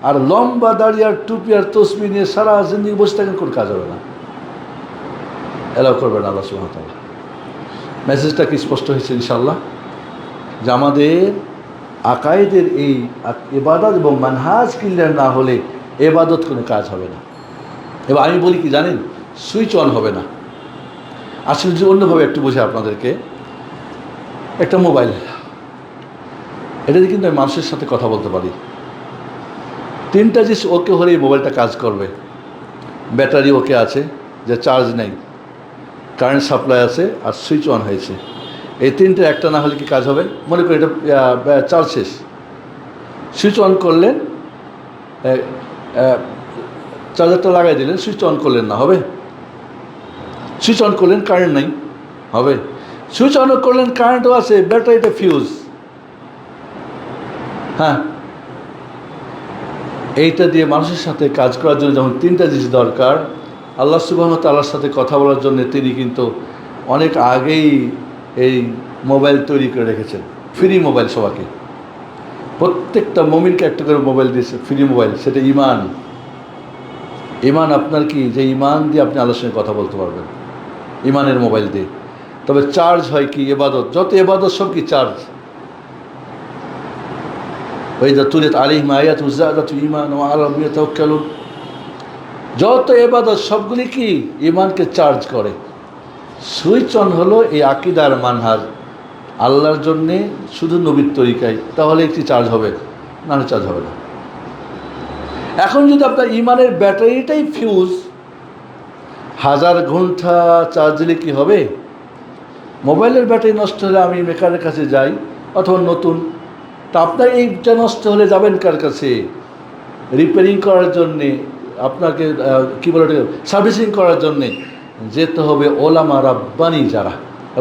আর লম্বা দাড়ি আর টুপি আর তসবি নিয়ে সারা জিন্দেগি বসে থাকেন, কোনো কাজ হবে না, এলাও করবেন আল্লাহ সুবহানাহু ওয়া তাআলা। মেসেজটা কি স্পষ্ট হয়েছে ইনশাআল্লাহ? যে আমাদের আকায়েদের এই ইবাদত এবং মানহাজ ক্লিয়ার না হলে ইবাদত কোনো কাজ হবে না। এবার আমি বলি কি জানেন, সুইচ অন হবে না। আসলে যে অন্যভাবে একটু বোঝে আপনাদেরকে, একটা মোবাইল, এটা দিয়ে কিন্তু আমি মানুষের সাথে কথা বলতে পারি। তিনটা জিনিস ওকে হলে এই মোবাইলটা কাজ করবে। ব্যাটারি ওকে আছে, যে চার্জ নেই, কারেন্ট সাপ্লাই আছে, আর সুইচ অন হয়েছে। এই তিনটে একটা না হলে কি কাজ হবে? মনে করি এটা চার্জ শেষ, সুইচ অন করলেন, চার্জারটা লাগাই দিলেন, সুইচ অন করলেন না, হবে? সুইচ অন করলেন, কারেন্ট নাই, হবে? সুইচ অন করলেন, কারেন্টও আছে, ব্যাটারিটা ফিউজ। হ্যাঁ, এইটা দিয়ে মানুষের সাথে কাজ করার জন্য যখন তিনটা জিনিস দরকার, আল্লাহ সুবহানাহু ওয়া তাআলার সাথে কথা বলার জন্য তিনি কিন্তু অনেক আগেই এই মোবাইল তৈরি করে রেখেছেন। ফ্রি মোবাইল সবাইকে, প্রত্যেকটা মুমিনকে একটা করে মোবাইল দিয়েছে, ফ্রি মোবাইল। সেটা ইমান। ইমান আপনার কি? যে ইমান দিয়ে আপনি আল্লাহর সঙ্গে কথা বলতে পারবেন, ইমানের মোবাইল দিয়ে। তবে চার্জ হয় কি? ইবাদত। যত ইবাদত সব কি? চার্জ। ওয়াইযা তুলিয়াত আলাইহিম আয়াতুহু যাদাতুহুম ঈমানান ওয়া আলা রাব্বিহিম ইয়াতাওয়াক্কালুন। যত ইবাদত সবগুলি কি? ইমানকে চার্জ করে। সুইচ অন হলো এই আকীদার মানহাজ, আল্লাহর জন্যে শুধু নবীর তরিকায়, তাহলে একটি চার্জ হবে, না চার্জ হবে না। এখন যদি আপনার ইমানের ব্যাটারিটাই ফিউজ, 1000 ঘন্টা চার্জ দিলে কি হবে? মোবাইলের ব্যাটারি নষ্ট হলে আমি মেকারের কাছে যাই, অথবা নতুন, তা আপনার এইটা নষ্ট হলে যাবেন কার কাছে? রিপেয়ারিং করার জন্যে, আপনাকে কী বলে, সার্ভিসিং করার জন্যে যেতে হবে ওলামা রাব্বানি, যারা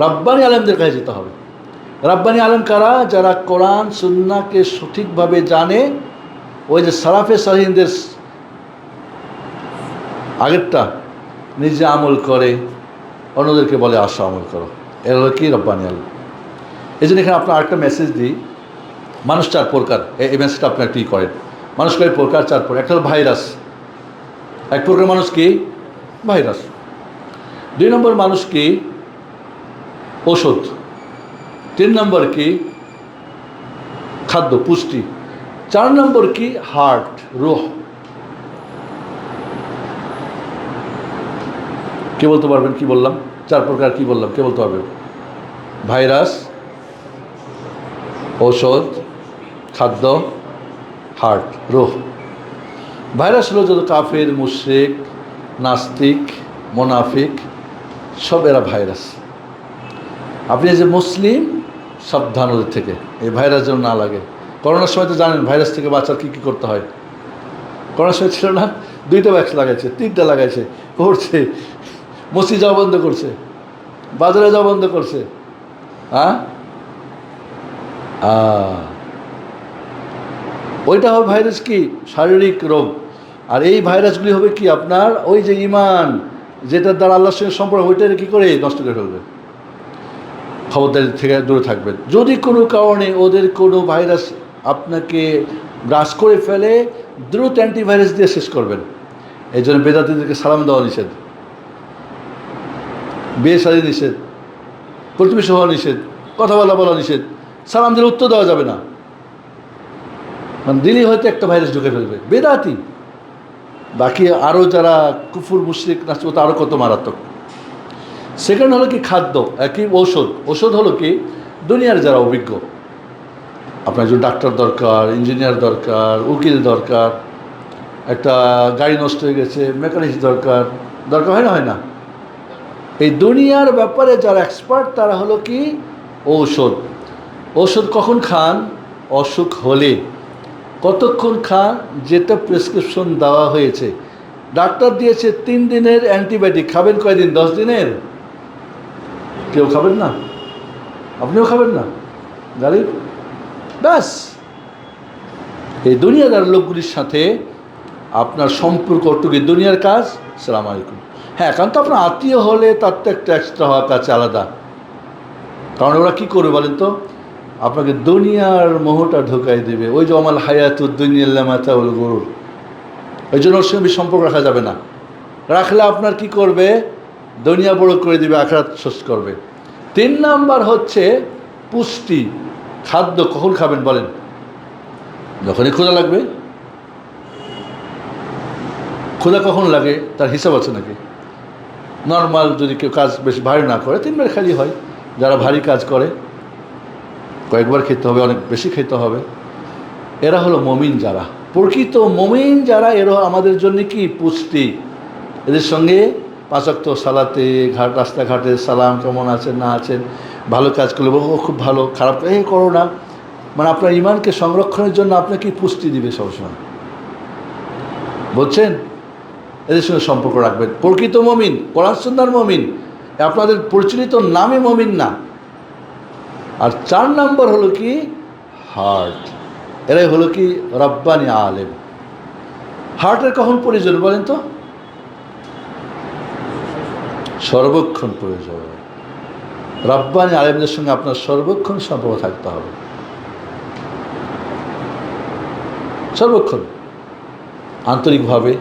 রাব্বানি আলেমদের কাছে যেতে হবে। রাব্বানি আলেম কারা? যারা কোরআন সুন্নাহকে সঠিকভাবে জানে। ওই যে সালাফে সালিহিনদের আগেরটা নিজে আমল করে, অন্যদেরকে বলে আসো আমল করো, এর হলো কি? রব্বানি আলেম। এই জন্য এখানে আপনার আরেকটা মেসেজ দিই। মানুষ 4 প্রকার, এই মেসেজটা আপনি একটু করেন। মানুষ কয় প্রকার? 4 প্রকার। একটা হলো ভাইরাস। এক প্রকার মানুষ কি? ভাইরাস। 2 নম্বর মানুষ কি? ওষুধ। 3 নম্বর কি? খাদ্য, পুষ্টি। 4 নম্বর কি? হার্ট, রুহ। কে বলতে পারবেন কি বললাম? 4 প্রকার কি বললাম? কে বলতে পারবেন? ভাইরাস, ঔষধ, খাদ্য, হার্ট, রুহ। ভাইরাস হলো যত কাফের, মুশরিক, নাস্তিক, মুনাফিক, সব এরা ভাইরাস। আপনি যে মুসলিম, সাবধান ওদের থেকে, এই ভাইরাস যেন না লাগে। করোনার সময় তো জানেন ভাইরাস থেকে বাঁচার কী কী করতে হয়। করোনার সময় ছিল না, 2টা ভ্যাক্স লাগাইছে, 3টা লাগাইছে, করছে, মসজিদ যাওয়া বন্ধ করছে, বাজারে যাওয়া বন্ধ করছে। হ্যাঁ, ওইটা হবে ভাইরাস কি? শারীরিক রোগ। আর এই ভাইরাসগুলি হবে কি? আপনার ওই যে ইমান, যেটার দ্বারা আল্লাহর সঙ্গে সম্পর্ক, ওইটার কী করে নষ্ট করে ফেলবে। খবরদারি থেকে দূরে থাকবেন। যদি কোনো কারণে ওদের কোনো ভাইরাস আপনাকে গ্রাস করে ফেলে, দ্রুত অ্যান্টিভাইরাস দিয়ে শেষ করবেন। এই জন্য বেদাতিদেরকে সালাম দেওয়া নিষেধ, বিয়ে শাদী নিষেধ, প্রতিবেশী হওয়া নিষেধ, কথা বলা নিষেধ, সালাম দিলে উত্তর দেওয়া যাবে না, মানে দিলেই হয়তো একটা ভাইরাস ঢুকে ফেলবে। বেদাতি বাকি আরও যারা কুফুর মুশরিক নাস্তিক, আরও কত মারাত্মক। সেকেন্ড হলো কি খাদ্য, একই ঔষধ হলো কি দুনিয়ার যারা অভিজ্ঞ, আপনার একজন ডাক্তার দরকার, ইঞ্জিনিয়ার দরকার, উকিল দরকার, একটা গাড়ি নষ্ট হয়ে গেছে মেকানিক দরকার হয় না? এই দুনিয়ার ব্যাপারে যারা এক্সপার্ট তারা হলো কি ঔষধ কখন খান? অসুখ হলে। কতক্ষণ খান? যেটা প্রেসক্রিপশন দেওয়া হয়েছে। ডাক্তার দিয়েছে 3 দিনের অ্যান্টিবায়োটিক, খাবেন কয়দিন? 10 দিনের? কেউ খাবেন না? আপনিও খাবেন না? গাড়ি ব্যাস। এই দুনিয়াদার লোকগুলির সাথে আপনার সম্পর্ক টুকি দুনিয়ার কাজ, সালাম আলাইকুম। হ্যাঁ, কারণ তো আপনার আত্মীয় হলে তার তো একটা এক্সট্রা হওয়ার কাছে আলাদা। কারণ ওরা কী করবে বলেন তো? আপনাকে দুনিয়ার মোহটা ঢোকাই দেবে। ওই যে আমাল হায়াতুদ দুনিয়া মাতাউল গুরুর, ওই জন্য ওর সঙ্গে সম্পর্ক রাখা যাবে না। রাখলে আপনার কি করবে? দুনিয়া বড় করে দিবে, আখিরাত শেষ করবে। 3 নাম্বার হচ্ছে পুষ্টি, খাদ্য কখন খাবেন বলেন? যখনই ক্ষুধা লাগবে। ক্ষুধা কখন লাগে তার হিসাব আছে নাকি? নর্মাল যদি কেউ কাজ বেশি ভারী না করে 3 বার খালি হয়। যারা ভারী কাজ করে কয়েকবার খেতে হবে, অনেক বেশি খেতে হবে। এরা হলো মমিন যারা, প্রকৃত মমিন যারা, এরা আমাদের জন্য কি পুষ্টি। এদের সঙ্গে 5 ওয়াক্ত সালাতে, রাস্তাঘাটে সালাম, কেমন আছেন না আছেন, ভালো কাজ করলে ও খুব ভালো, খারাপ করো না, মানে আপনার ইমানকে সংরক্ষণের জন্য আপনাকে পুষ্টি দিবে সবসময়, বলছেন? এদের সঙ্গে সম্পর্ক রাখবেন। প্রকৃত মমিন, কোরআন সুন্নাহর মমিন, আপনাদের পরিচালিত নামে মমিন না। আর 4 নম্বর হলো কি হার্ট, এরাই হলো কি রব্বানি আলেম। হার্টের কখন প্রয়োজন বলেন তো? সর্বক্ষণ প্রয়োজন। রব্বানি আলেমদের সঙ্গে আপনার সর্বক্ষণ সম্পর্ক থাকতে হবে, সর্বক্ষণ আন্তরিকভাবে,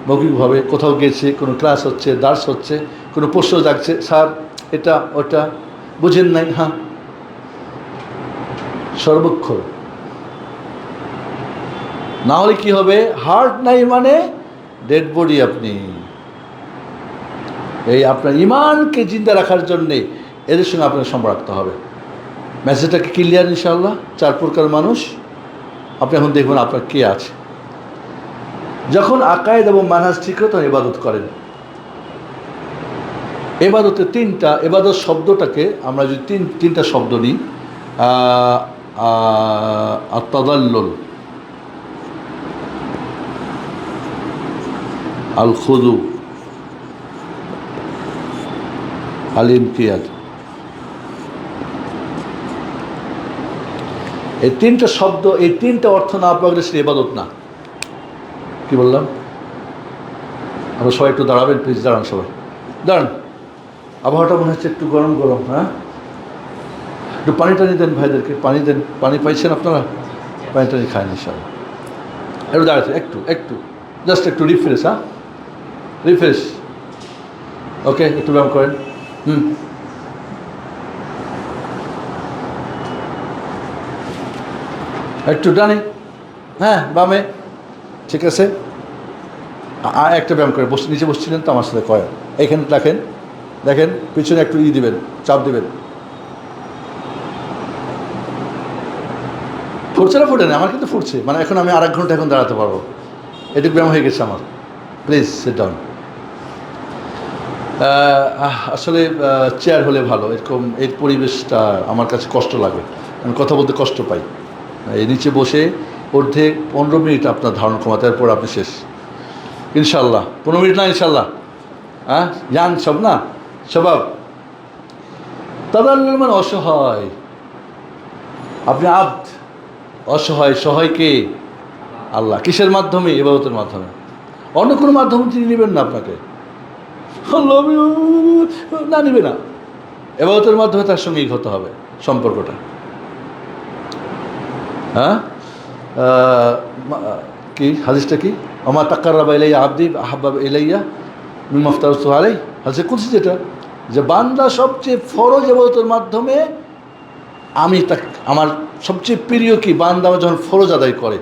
মৌখিকভাবে। কোথাও গেছে, কোনো ক্লাস হচ্ছে, দার্স হচ্ছে, কোনো প্রশ্ন জাগছে, স্যার এটা ওটা বুঝেন নাই, হ্যাঁ, সর্বক্ষণ। না হলে কি হবে? হার্ট নাই মানে ডেড বডি আপনি। এই আপনার ইমানকে জিন্দা রাখার জন্যে এদের সঙ্গে আপনার সম্পর্ক রাখতে হবে। মেসেজটাকে ক্লিয়ার ইনশাআল্লাহ? 4 প্রকার মানুষ আপনি এখন দেখবেন আপনার কে আছে। যখন আকায়েদ এবং মানহাজ ঠিক হয় তখন ইবাদত করেন। এবাদতে 3টা, এবাদত শব্দটাকে আমরা যদি তিনটা শব্দ নিই, আত-তাদাল্লুল, আল খুদু, আল ইনকিয়াদ, এই 3টা শব্দ, এই 3টা অর্থ না পাওয়া সে ইবাদত না। কি বললাম? আমরা সবাই একটু দাঁড়াবেন প্লিজ, দাঁড়ান সবাই, দাঁড়ান। আবহাওয়াটা মনে হচ্ছে একটু গরম গরম। হ্যাঁ, একটু পানি টানি দেন ভাইদেরকে, পানি দেন। পানি পাইছেন আপনারা? পানি টানি খায় সবাই। একটু দাঁড়াচ্ছে, একটু জাস্ট একটু রিফ্রেশ। হ্যাঁ, রিফ্রেশ। ওকে, একটু ব্যায়াম করেন। একটু ডানে, হ্যাঁ বামে, ঠিক আছে। একটা ব্যায়াম করে নিচে বসছিলেন তো আমার সাথে কয়, এইখানে রাখেন, দেখেন পিছনে একটু দিবেন, চাপ দিবেন। ফুটছে না? ফুটে না? আমার কিন্তু ফুটছে, মানে এখন আমি 1 ঘন্টা এখন দাঁড়াতে পারবো, এটুকু ব্যায়াম হয়ে গেছে আমার। Please sit down. আসলে চেয়ার হলে ভালো, এরকম এই পরিবেশটা আমার কাছে কষ্ট লাগে, আমি কথা বলতে কষ্ট পাই। এই নিচে বসে অর্ধেক 15 মিনিট আপনার ধারণা ক্ষমতা, এরপর আপনি শেষ ইনশাল্লাহ। 15 মিনিট না ইনশাল্লাহ? হ্যাঁ, জান সব না স্বভাব। তাদাল্লুল মানে অসহায়, আপনি আব্দ, অসহায়। সহায় কে? আল্লাহ। কিসের মাধ্যমে? ইবাদতের মাধ্যমে। অন্য কোনো মাধ্যমে তিনি নেবেন না আপনাকে। আল্লাহ না, নিবে না। ইবাদতের মাধ্যমে তার সঙ্গেই হতে হবে সম্পর্কটা। হ্যাঁ, কি হাদিসটা কি? আমা তাকাররাবা ইলাইয়া আবদি আহাব্বা ইলাইয়া মিম্মা আফতারাতু আলাইহি, হাদিসে কুদসি, যেটা যে বান্দা সবচেয়ে ফরজ ইবাদতের মাধ্যমে আমি তাকে, আমার সবচেয়ে প্রিয় কি, বান্দা যখন ফরজ আদায় করে।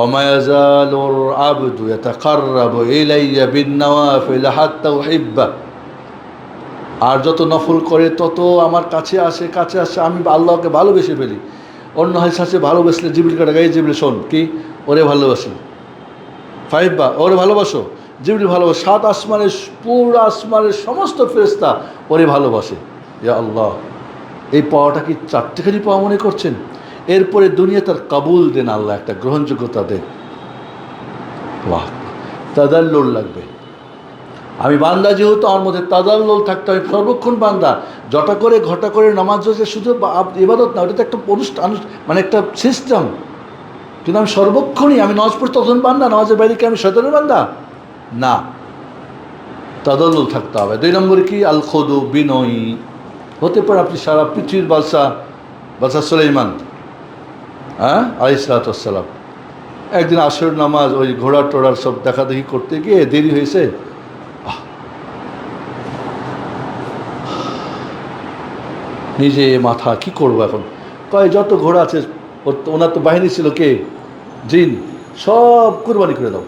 ওমা ইয়াজালুল আবদু ইয়াতাকাররাবু ইলাইয়া বিন-নওয়াফিল হাত্তা উহিব্বা, আর যত নফল করে তত আমার কাছে আসে, আমি আল্লাহকে ভালোবেসে ফেলি। অন্য হাদিস আছে ভালোবাসলে জিবরিল কাটা গায়ে, জিবরিল শোন কি, ওরে ভালোবাসি, ফাইব্বা ওরে ভালোবাসো, জিবরিল ভালোবাসে, 7 আসমানের পুরো আসমানের সমস্ত ফেরেশতা ওরে ভালোবাসে। ইয়া আল্লাহ, এই পাওয়াটা কি চারটেখানি পাওয়া মনে করছেন? এরপরে দুনিয়া তার কাবুল দেন, আল্লাহ একটা গ্রহণযোগ্যতা দেন। বাহ, তাদাল্লুল লাগবে। আমি বান্দা যেহেতু আমার মধ্যে তাদাল্লুল থাকতে হবে সর্বক্ষণ। বান্দা জটা করে ঘটা করে নামাজ হচ্ছে শুধু ইবাদত না, ওটা তো একটা অনুষ্ঠান, মানে একটা সিস্টেম। কিন্তু আমি সর্বক্ষণই আমি নামাজ পড়ি তখন বান্দা, নামাজের বাইরে কি আমি শয়তানের বান্দা? না, তাদাল্লুল থাকতে হবে। 2 নম্বরে কি, আল খুদু, বিনয়ী হতে পারে। আপনি সারা পৃথিবীর বাদশা সুলাইমান, হ্যাঁ আলাইহিস সালাতু ওয়াস সালাম, একদিন আসর নামাজ ওই ঘোড়া টোড়ার সব দেখাদেখি করতে গিয়ে দেরি হয়েছে। নিজে মাথা কি করবো এখন, কয় যত ঘোড়া আছে, ওনার তো বাহিনী ছিল কে, জিন, সব কুরবানি করে দাও।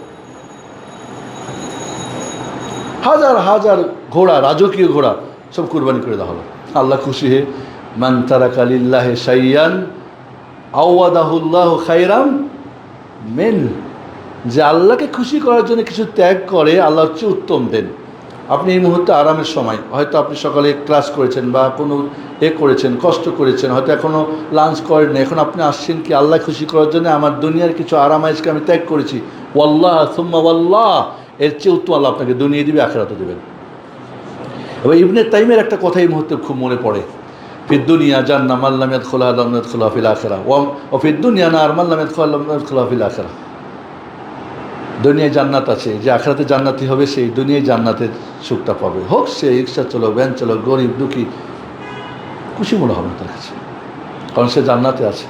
হাজার হাজার ঘোড়া, রাজকীয় ঘোড়া সব কুরবানি করে দেওয়া হলো। আল্লাহ খুশি হে, মান তারাকা লিল্লাহি শাইয়ান আওয়াদাহুল্লাহু খায়রাম মিন, যে আল্লাহকে খুশি করার জন্য কিছু ত্যাগ করে, আল্লাহ হচ্ছে উত্তম দেন। আপনি এই মুহূর্তে আরামের সময়, হয়তো আপনি সকালে ক্লাস করেছেন বা কোনো করেছেন, কষ্ট করেছেন, হয়তো এখনও লাঞ্চ করেন, এখন আপনি আসছেন কি আল্লাহ খুশি করার জন্য, আমার দুনিয়ার কিছু আরামাইজকে আমি ত্যাগ করেছি, ওয়াল্লাহ সুম্মা ওয়াল্লাহ, এর চেয়ে উত্তম আল্লাহ আপনাকে দুনিয়া দিবে, আখিরাতে দেবেন। এবার ইবনে তাইমের একটা কথা এই মুহূর্তে খুব মনে পড়ে, ফিদ দুনিয়া জান্নাহ মান লাম ইয়াদখুলহা লাম ইয়াদখুলহা ফিল আখিরাহ ওয়া ফিদ দুনিয়া নার মান লাম ইয়াদখুলহা লাম ইয়াদখুলহা ফিল আখিরাহ। দুনিয়ায় জান্নাত আছে, যে আখিরাতে জান্নাতি হবে সেই দুনিয়ায় জান্নাতের সুখটা পাবে। হোক সে রিক্সা চলো, ভ্যান চলো, গরিব দুঃখী, খুশি মনে হবে তার কাছে, কারণ সে জান্নাতে আছে।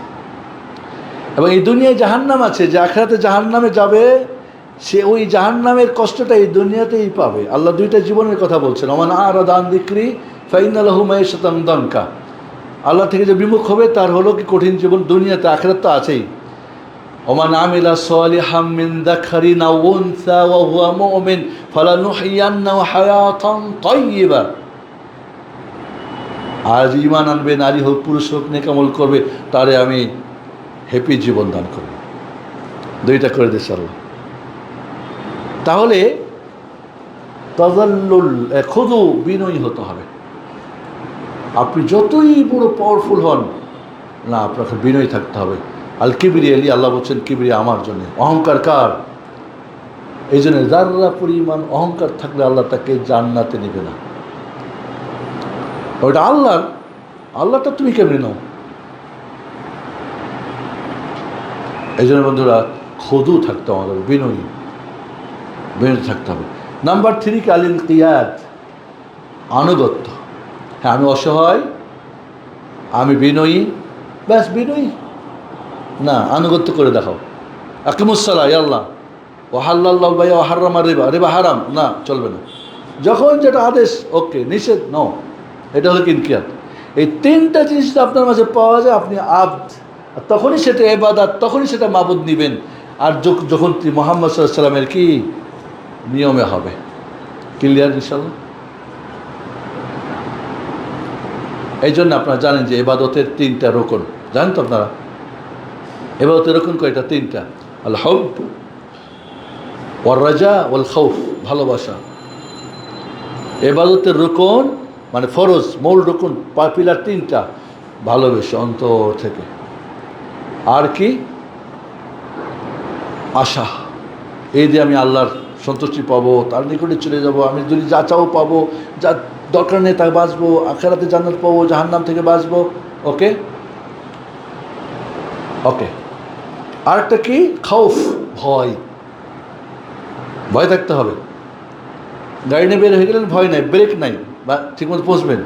এবং এই দুনিয়ায় জাহান্নাম আছে, যে আখিরাতে জাহান্নামে যাবে সে ওই জাহান্নামের কষ্টটা এই দুনিয়াতেই পাবে। আল্লাহ 2টা জীবনের কথা বলছেন, ওমান আরাদা আন যিকরি ফাইন্না লাহু মাঈশাতান দানকা, আল্লাহ থেকে যে বিমুখ হবে তার হলো কি কঠিন জীবন দুনিয়াতে, আখিরাত তো আছেই। ওমান আমিলা সালিহাম মিন যাকারিন আও উনসা ওয়া হুয়া মুমিন ফালানুহইয়ান্নাহু হায়াতান তাইয়্যিবা, আর ঈমান আনবে, নারী হোক পুরুষ হোক, নেক আমল করবে, তারে আমি হ্যাপি জীবন দান করব। 2টা করে দিয়েছে আল্লাহ। তাহলে তাজাল্লুল, খুদু, বিনয়ী হতে হবে। আপনি যতই বড় পাওয়ারফুল হন না, আপনাকে বিনয়ী থাকতে হবে। আল কিবরিয়া আলী, আল্লাহ বলছেন কিবরিয়া আমার জন্য, অহংকার কার? এই জন্য যারা পরিমাণ অহংকার থাকলে আল্লাহ তাকে জান্নাতে নেবে না। ওইটা আল্লাহটা তুমি কেমনি নাও। এই জন্য বন্ধুরা, খুদু থাকতে আমাদের, বিনয়ী থাকতে হবে। নাম্বার 3 কি, আল ইনকিয়াদ, আনুগত্য। হ্যাঁ, আমি অসহায়, আমি বিনয়ী, ব্যাস বিনয়ী না, আনুগত্য করে দেখাও। আকিমুসসালাহ, ইয়া আল্লাহ, ওয়াহাল্লাল্লাহু বাইয়া ওয়া হারামা রিবা, রিবা হারাম, না চলবে না। যখন যেটা আদেশ ওকে, নিষেধ নো, এটা হলো ইনকিয়াদ। এই 3টা জিনিস আপনার মাঝে পাওয়া যায়, আপনি আবদ, তখনই সেটা ইবাদত, তখনই সেটা মাবুদ নিবেন। আর যখন মুহাম্মদ সাল্লাল্লাহু আলাইহি ওয়াসাল্লামের কি নিয়মে হবে। ক্লিয়ার ইনশাআল্লাহ? এই জন্য আপনারা জানেন যে ইবাদতের 3টা রকন, জানেন তো আপনারা? ইবাদতের রকন কয়টা? 3টা, আল হুব ওয়ার রাজা ওয়াল খাউফ, ভালোবাসা। ইবাদতের রকন মানে ফরজ, মূল রকন, পিলার 3টা, ভালোবেসে অন্তর থেকে। আর কি? আশা, এই যে আমি আল্লাহর সন্তুষ্টি পাবো, তার নিকটে চলে যাব, আমি যদি যা চাও পাবো, যা দরকার নেই তা বাঁচবো, আখিরাতে জান্নাত পাবো, জাহান্নাম থেকে বাঁচবো। ওকে ওকে। আরেকটা কি? খাউফ, ভয় থাকতে হবে। গাড়ি নিয়ে বের হয়ে গেলেন, ভয় নাই, ব্রেক নাই, বা ঠিকমতো পৌঁছবেন।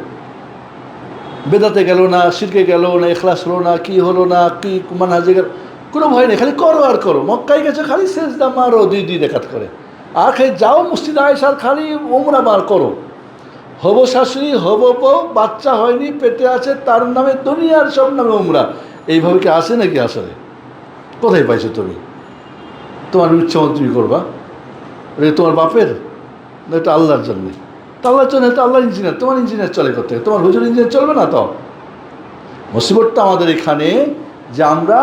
বেদাতে গেল না, শিরকে গেল না, ইখলাস হলো না, কি হলো না, কি মানহাজে গেল, কোনো ভয় নেই, খালি করো আর করো। মক্কায় গেছে, খালি সেজদা মারো, দুই রাকাত করে, আর খালি যাও মসজিদ আয়েশার, খালি উমরা বার করো। হবো শাশুড়ি, হবো বউ, বাচ্চা হয়নি, পেটে আছে, তার নামে দুনিয়ার সব নামে উমরা। এইভাবে কি আসে নাকি? আসলে কোথায় পাইছো তুমি? তোমার ইচ্ছা মতো তুমি করবা? এটা তোমার বাপের না, এটা আল্লাহর জন্যে। তো আল্লাহর জন্য, এটা আল্লাহর ইঞ্জিনিয়ার, তোমার ইঞ্জিনিয়ার চলে করতে, তোমার হুজুর ইঞ্জিনিয়ার চলবে না। তো মুসিবতটা আমাদের এখানে যে আমরা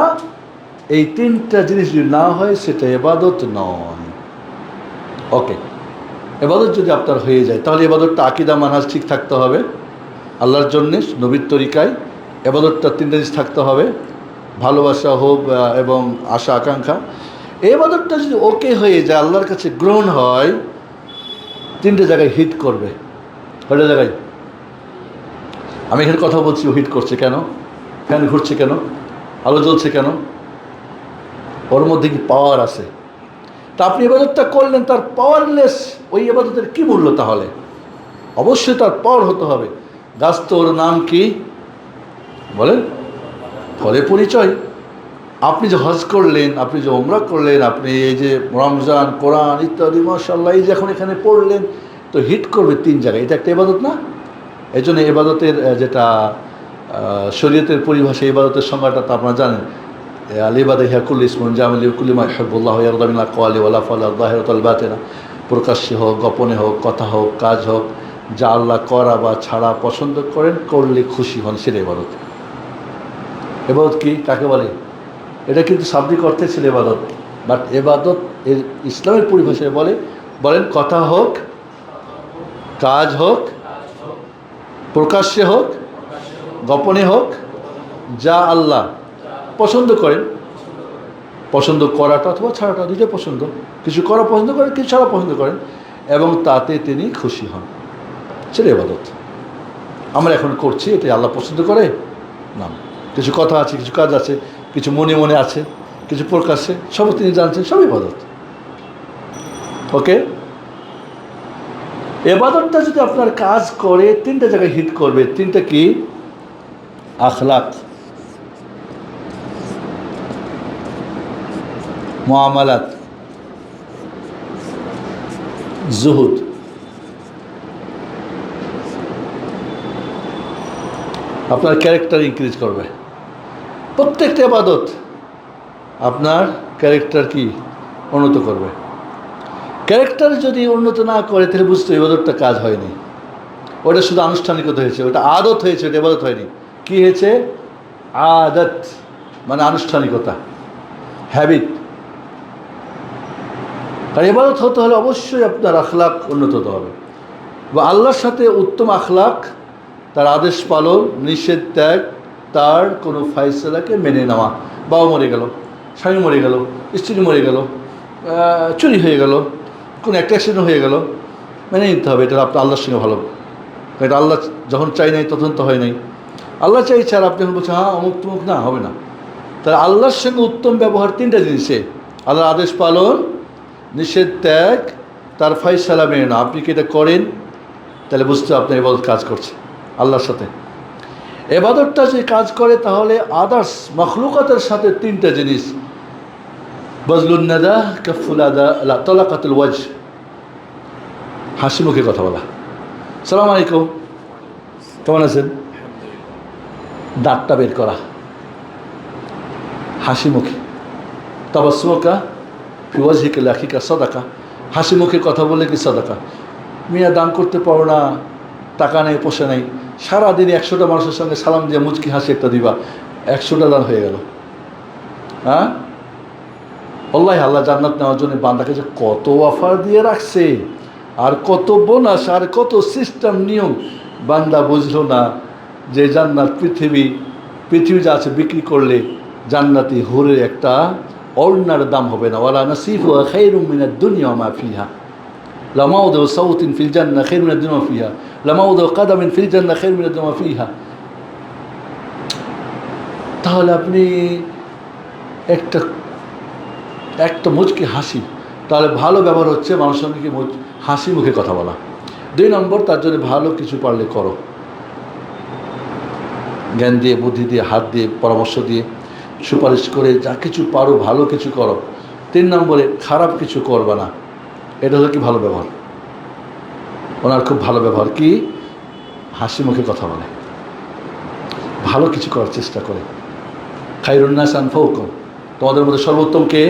এই তিনটা জিনিস যদি না হয়, সেটা এবাদত নয়। ওকে, এবাদত যদি আপনার হয়ে যায়, তাহলে এবাদতটা আকীদা মানহাজ ঠিক থাকতে হবে আল্লাহর জন্যে, নবীর তরিকায়। এবাদতটা তিনটা জিনিস থাকতে হবে, ভালোবাসা হোক এবং আশা আকাঙ্ক্ষা। এই এবাদতটা যদি ওকে হয়ে যায়, আল্লাহর কাছে গ্রহণ হয়, তিনটে জায়গায় হিট করবে। কয়টা জায়গায়? আমি এখানে কথা বলছি, ও হিট করছে কেন? ফ্যান ঘুরছে কেন? আলো জ্বলছে কেন? ওর মধ্যে কি পাওয়ার আছে? তা আপনি ইবাদতটা করলেন, তার পাওয়ারলেস, ওই ইবাদতের কী মূল্য তাহলে? অবশ্যই তার পাওয়ার হতে হবে। গাছ তো, ওর নাম কি বলেন? ফলে পরিচয়। আপনি যে হজ করলেন, আপনি যে ওমরা করলেন, আপনি এই যে রমজান, কোরআন ইত্যাদি, মাশাআল্লাহ, এই যে এখন এখানে পড়লেন, তো হিট করবে তিন জায়গায়। এটা একটা ইবাদত না? এই জন্য ইবাদতের যেটা শরীয়তের পরিভাষা, ইবাদতের সংজ্ঞাটা তো আপনারা জানেন। আল ইবাদা হিয়া কুল্লু ইসমুন জামিউন লিকুল্লি মা ইউহিব্বুল্লাহু ওয়া ইয়ারদা মিনাল আকওয়ালি ওয়াল আফআলি আয-যাহিরাতি ওয়াল বাতিনা। প্রকাশ্যে হোক, গোপনে হোক, কথা হোক, কাজ হোক, যা আল্লাহ করা বা ছাড়া পছন্দ করেন, করলে খুশি হন, সেটা ইবাদত। ইবাদত কি কাকে বলে? এটা কিন্তু শাব্দিক অর্থে ছিল ইবাদত, বাট ইবাদত এর ইসলামের পরিভাষায় বলেন কথা হোক, কাজ হোক, প্রকাশ্যে হোক, গোপনে হোক, যা আল্লাহ পছন্দ করেন, পছন্দ করাটা অথবা ছাড়াটা, দুইটা পছন্দ। কিছু করা পছন্দ করেন, কিছু ছাড়া পছন্দ করেন, এবং তাতে তিনি খুশি হন, সেটা ইবাদত। আমরা এখন করছি, এটা আল্লাহ পছন্দ করে না। কিছু কথা আছে, কিছু কাজ আছে, কিছু মনে মনে আছে, কিছু প্রকাশ্যে, সব তিনি জানছেন, সব ইবাদত। ওকে, ইবাদতটা যদি আপনার কাজ করে, তিনটা জায়গায় হিট করবে। তিনটা কি? আখলাক, মুআমালাত, জুহুদ। আপনার ক্যারেক্টার ইনক্রিজ করবে। প্রত্যেকটা ইবাদত আপনার ক্যারেক্টার কি উন্নত করবে। ক্যারেক্টার যদি উন্নত না করে, তাহলে বুঝতে ইবাদতটা কাজ হয়নি, ওটা শুধু আনুষ্ঠানিকতা হয়েছে, ওটা আদত হয়েছে, ওটা ইবাদত হয়নি। কি হয়েছে? আদত, মানে আনুষ্ঠানিকতা, হ্যাবিট। আর ইবাদত হতে হলে অবশ্যই আপনার আখলাক উন্নত হতে হবে, বা আল্লাহর সাথে উত্তম আখলাক, তার আদেশ পালন, নিষেধ ত্যাগ, তার কোনো ফায়সালাকে মেনে নেওয়া। বাবা মরে গেল, স্বামী মরে গেল, স্ত্রী মরে গেল, চুরি হয়ে গেল, কোনো একটা অ্যাক্সিডেন্ট হয়ে গেল, মেনে নিতে হবে। এটা আপনার আল্লাহর সঙ্গে ভালো। এটা আল্লাহ যখন চাই নাই, তখন তো হয় নাই। আল্লাহ চাইছে, আর আপনি এখন বলছেন হ্যাঁ অমুক তমুক, না হবে না। তাহলে আল্লাহর সঙ্গে উত্তম ব্যবহার তিনটা জিনিসে: আল্লাহর আদেশ পালন, নিষেধ ত্যাগ, তার ফায়সালা মেনে না। আপনি কি এটা করেন, তাহলে বুঝতে আপনার ইবাদত কাজ করছে আল্লাহর সাথে। ইবাদতটা যে কাজ করে, তাহলে আদার্স মখলুকাতের সাথে তিনটা জিনিস: বজলুন নাদা, কাফুল আদা, তলাকাতুল ওয়াজ, হাসি মুখে কথা বলা। সালাম আলাইকুম, কেমন আছেন, দাঁতটা বের করা, হাসি মুখে। তাবাসসুমুকা ফি ওয়াজহিকা লাখিকা সাদাকা, হাসি মুখে কথা বলে কি সাদাকা। মিয়া দান করতে পারো না, টাকা নেই, পয়সা নেই, সারাদিন 100টা মানুষের সঙ্গে সালাম দিয়ে মুচকি হাসি একটা দিবা, 100টা দান হয়ে গেল। হ্যাঁ, আল্লাহ জান্নাত নেওয়ার জন্য বান্দাকে যে কত অফার দিয়ে রাখছে, আর কত বোনাস, আর কত সিস্টেম নিয়ম, বান্দা বুঝলো না যে জান্নাত পৃথিবী যা আছে বিক্রি করলে জান্নাতি হুরের একটা ওড়নার দাম হবে না। ওয়ালা নাসিফুহা খায়রুম মিনাদ দুনিয়া ওয়া মা ফিহা, লামাউদু সাউতিন ফিল জান্নাহ খায়রুম মিনাদ দুনিয়া ওয়া ফিহা, লামাউদু কাদামিন ফিল জান্নাহ খায়রুম মিনাদ দুনিয়া ওয়া ফিহা। তাহলে আপনি একটা মুচকি হাসি, তাহলে ভালো ব্যবহার হচ্ছে, মানুষের সঙ্গে কি হাসি মুখে কথা বলা। 2 নম্বর, তার জন্য ভালো কিছু পারলে করো, জ্ঞান দিয়ে, বুদ্ধি দিয়ে, হাত দিয়ে, পরামর্শ দিয়ে, সুপারিশ করে যা কিছু পারো ভালো কিছু করো। 3 নম্বরে, খারাপ কিছু করবা না। এটা হলো কি ভালো ব্যবহার। ওনার খুব ভালো ব্যবহার কি, হাসি মুখে কথা বলে, ভালো কিছু করার চেষ্টা করে। খায়রুন নাস আনফাউকুম, তোমাদের মধ্যে সর্বোত্তম কে,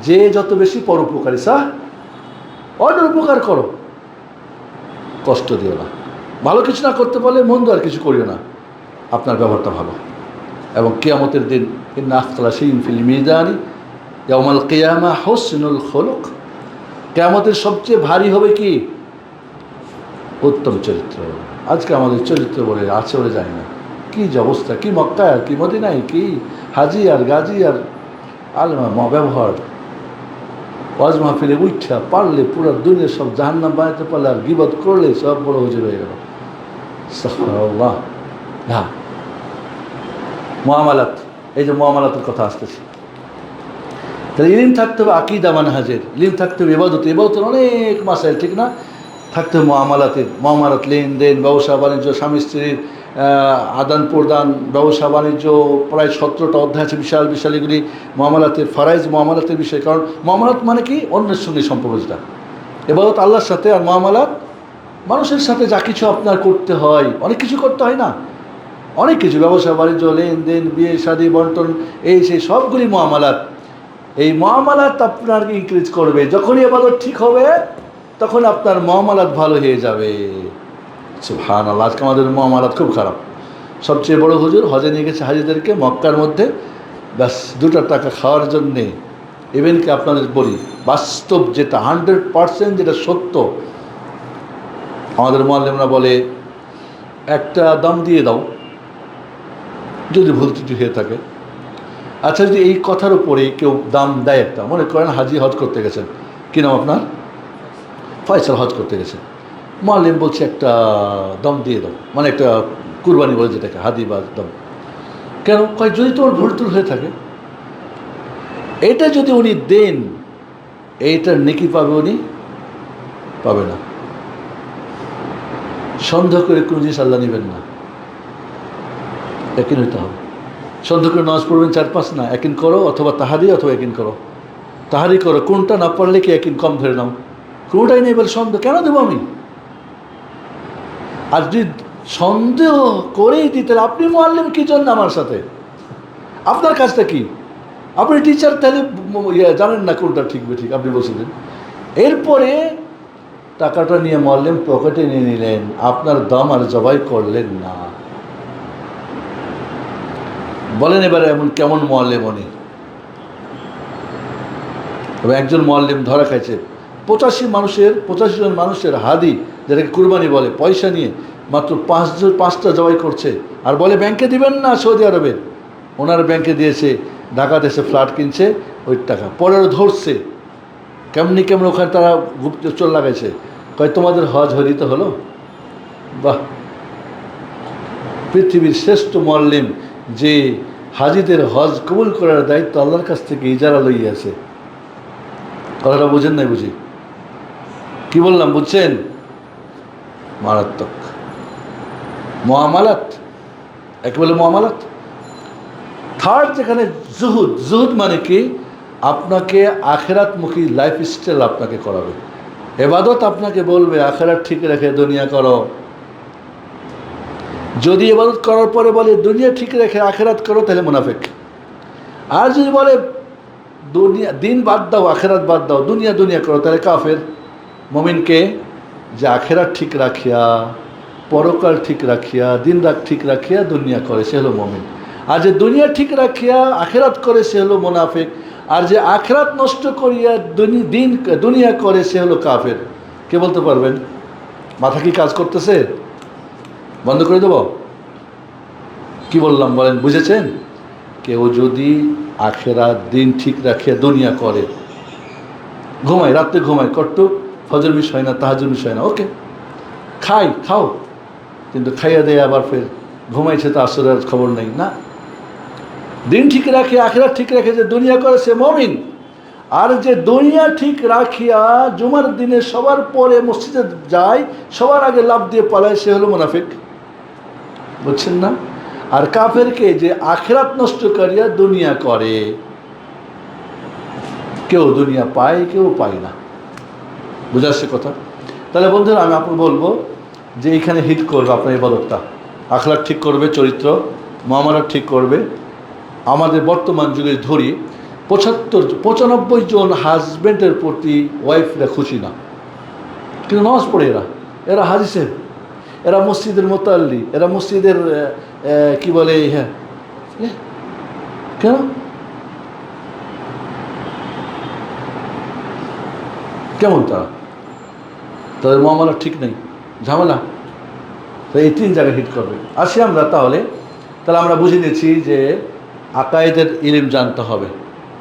যে যত বেশি পরোপকারী। অন্যের উপকার করো, কষ্ট দিও না। ভালো কিছু না করতে পারলে মন্দ আর কিছু করিও না, আপনার ব্যবহারটা ভালো। এবং কিয়ামতের দিন ইন্না আথকালা শাইইন ফিল মিজানি ইয়াউমাল কিয়ামা হুসনুল খুলুক, কিয়ামতের সবচেয়ে ভারী হবে কি, উত্তম চরিত্র। আজকে আমাদের চরিত্র বলে আছে বলে জানি না, কি যে অবস্থা, কি মক্কায় আর কি মদিনায়, কি হাজি আর গাজী আর আলেমা ব্যবহার। ওয়াজ মাহফিলে উঠা পারলে পুরো দুনিয়া সব জাহান্নাম বানাতে পারলে, আর গীবত করলে সব বড় হুজুর হয়ে গেল। আস্তাগফিরুল্লাহ। না, মুআমালাত, এই যে মুআমালাতের কথা আসতেছে, তাহলে ইলম থাকতে হবে আকীদা মানহাজের, ইলম থাকতে হবে ইবাদত, ইবাদতের অনেক মাসাইল, ঠিক না? থাকতে হবে মুআমালাত, লেনদেন, ব্যবসা বাণিজ্য, স্বামী স্ত্রীর আদান প্রদান, ব্যবসা বাণিজ্য, প্রায় 17টা অধ্যায় আছে, বিশাল বিশাল এগুলি মুআমালাতের ফারাইজ, মুআমালাতের বিষয়। কারণ মুআমালাত মানে কি, অন্যের সঙ্গে সম্পর্ক যেটা, ইবাদত আল্লাহর সাথে, আর মুআমালাত মানুষের সাথে যা কিছু আপনার করতে হয়, অনেক কিছু করতে হয় না, অনেক কিছু, ব্যবসা বাণিজ্য, লেনদেন, বিয়ে শাদী, বন্টন, এই সেই সবগুলি মুআমালাত। এই মুআমালাত আপনাকে ইনক্রিজ করবে। যখনই ইবাদত ঠিক হবে তখন আপনার মুআমালাত ভালো হয়ে যাবে। সুবহানাল্লাহ। আজকে আমাদের মুআমালাত খুব খারাপ। সবচেয়ে বড় হুজুর হজে নিয়ে গেছে হাজিদেরকে মক্কার মধ্যে, ব্যাস 2 টাকা খাওয়ার জন্যে। ইভেনকে আপনাদের বলি, বাস্তব যেটা 100% যেটা সত্য, আমাদের মুআল্লিমরা বলে একটা দাম দিয়ে দাও যদি ভুল ত্রুটি হয়ে থাকে। আচ্ছা, যদি এই কথার উপরে কেউ দাম দেয়, একটা মনে করেন হাজি হজ করতে গেছেন, কী নাম আপনার, ফয়সাল, হজ করতে গেছেন, মুআল্লিম বলছে একটা দাম দিয়ে দাও, মানে একটা কুরবানি বলে যেটাকে, হাদি বা দাম। কেন কয়, যদি তোর ভুল টুল হয়ে থাকে, এটা যদি উনি দেন এইটার নেকি পাবে, উনি পাবে না। সন্দেহ করে কোনো জিনিস আল্লাহ নেবেন না, একিন হইতে হবে। সন্দেহ করে নামাজ পড়বেন 4-5 না, একিন করো, অথবা তাহারি অথবা একিন করো। তাহারি করো, কোনটা না পারলে কি একিন কম ধরে নাও, কোনোটাই নেই বলে সন্দেহ কেন দেবো আমি। আর যদি সন্দেহ করেই দিতে, আপনি মুআল্লিম কি জন্য আমার সাথে, আপনার কাজটা কি, আপনি টিচার, তাহলে জানেন না কোনটা ঠিক বেঠিক, আপনি বলছিলেন। এরপরে টাকাটা নিয়ে মুআল্লিম পকেটে নিয়ে নিলেন, আপনার দাম আর জবাই করলেন না। বলেন এবারে এমন কেমন মুআল্লিম উনি। তবে একজন মুআল্লিম ধরা খাইছে 85 জন মানুষের হাদি, যেটাকে কুরবানি বলে, পয়সা নিয়ে মাত্র 5টা জবাই করছে, আর বলে ব্যাংকে দিবেন না, সৌদি আরবের। ওনার ব্যাংকে দিয়েছে, ঢাকা দেশে ফ্ল্যাট কিনছে, ওই টাকা পরেও ধরছে। কেমনি ওখানে তারা গুপ্তচর লাগাইছে, কয় তোমাদের হজ হলিত হলো। বাহ, পৃথিবীর শ্রেষ্ঠ মুআল্লিম, যে হাজিদের হজ কবুল করার দায়িত্ব আল্লাহর কাছ থেকে ইজারা লইয়াছে। কথাটা বুঝেন নাই? বুঝি কি বললাম, বুঝছেন? মারাত্মক মুআমালাত, একেবারে মুআমালাত। থার্ড, যেখানে জুহুদ মানে কি, আপনাকে আখেরাতমুখী লাইফস্টাইল আপনাকে করাবে। ইবাদত আপনাকে বলবে আখেরাত ঠিক রেখে দুনিয়া করো। যদি ইবাদত করার পরে বলে দুনিয়া ঠিক রেখে আখেরাত করো, তাহলে মুনাফিক। আর যদি বলে দুনিয়া, দিন বাদ দাও, আখেরাত বাদ দাও, দুনিয়া করো, তাহলে কাফের। মুমিনকে যে আখেরাত ঠিক রাখিয়া, পরকাল ঠিক রাখিয়া, দিন রাত ঠিক রাখিয়া দুনিয়া করে, সে হলো মুমিন। আর যে দুনিয়া ঠিক রাখিয়া আখেরাত করে, সে হলো মুনাফিক। আর যে আখেরাত নষ্ট করিয়া দুনিয়া করে, সে হলো কাফের। কে বলতে পারবেন? মাথা কি কাজ করতেছে? বন্ধ করে দেব? কি বললাম বলেন, বুঝেছেন? কেউ যদি আখেরাত দিন ঠিক রাখিয়া দুনিয়া করে, ঘুমায়, রাত্রে ঘুমায়, কট্টু ফজর মিস হয় না, তাহাজ্জুদ মিস হয় না, ওকে, খাও, কিন্তু খাইয়া দেয় আবার ফের ঘুমাইছে, তো আসরের খবর নেই। না, দিন ঠিক রাখে, আখেরাত ঠিক রাখে, যে দুনিয়া করে, সে মুমিন। আর যে দুনিয়া ঠিক রাখিয়া জুমার দিনে সবার পরে মসজিদে যায়, সবার আগে লাফ দিয়ে পালায়, সে হলো মুনাফিক। বুঝছেন না? আর কাফেরকে যে আখিরাত নষ্ট করিয়া দুনিয়া করে, কেউ দুনিয়া পায়, কেউ পায় না। বুঝাচ্ছে কথা? তাহলে বন্ধুরা, আমি আপনাকে বলবো যে এখানে হিট করবে আপনার ইবাদতটা, আখলাক ঠিক করবে, চরিত্র মুআমালাত ঠিক করবে। আমাদের বর্তমান যুগে ধরি 95 জন হাজব্যান্ডের প্রতি ওয়াইফরা খুশি না, কিন্তু নামাজ পড়ে এরা হাজি সাহেব, এরা মসজিদের মোতাল্লি, এরা মসজিদের কি বলে, হ্যাঁ কেন কেমন তাদের মুআমালা ঠিক নেই, ঝামেলা। তো এই 3 জায়গায় হিট করবে। আসি আমরা তাহলে আমরা বুঝে নিয়েছি যে আকায়েদের ইলম জানতে হবে,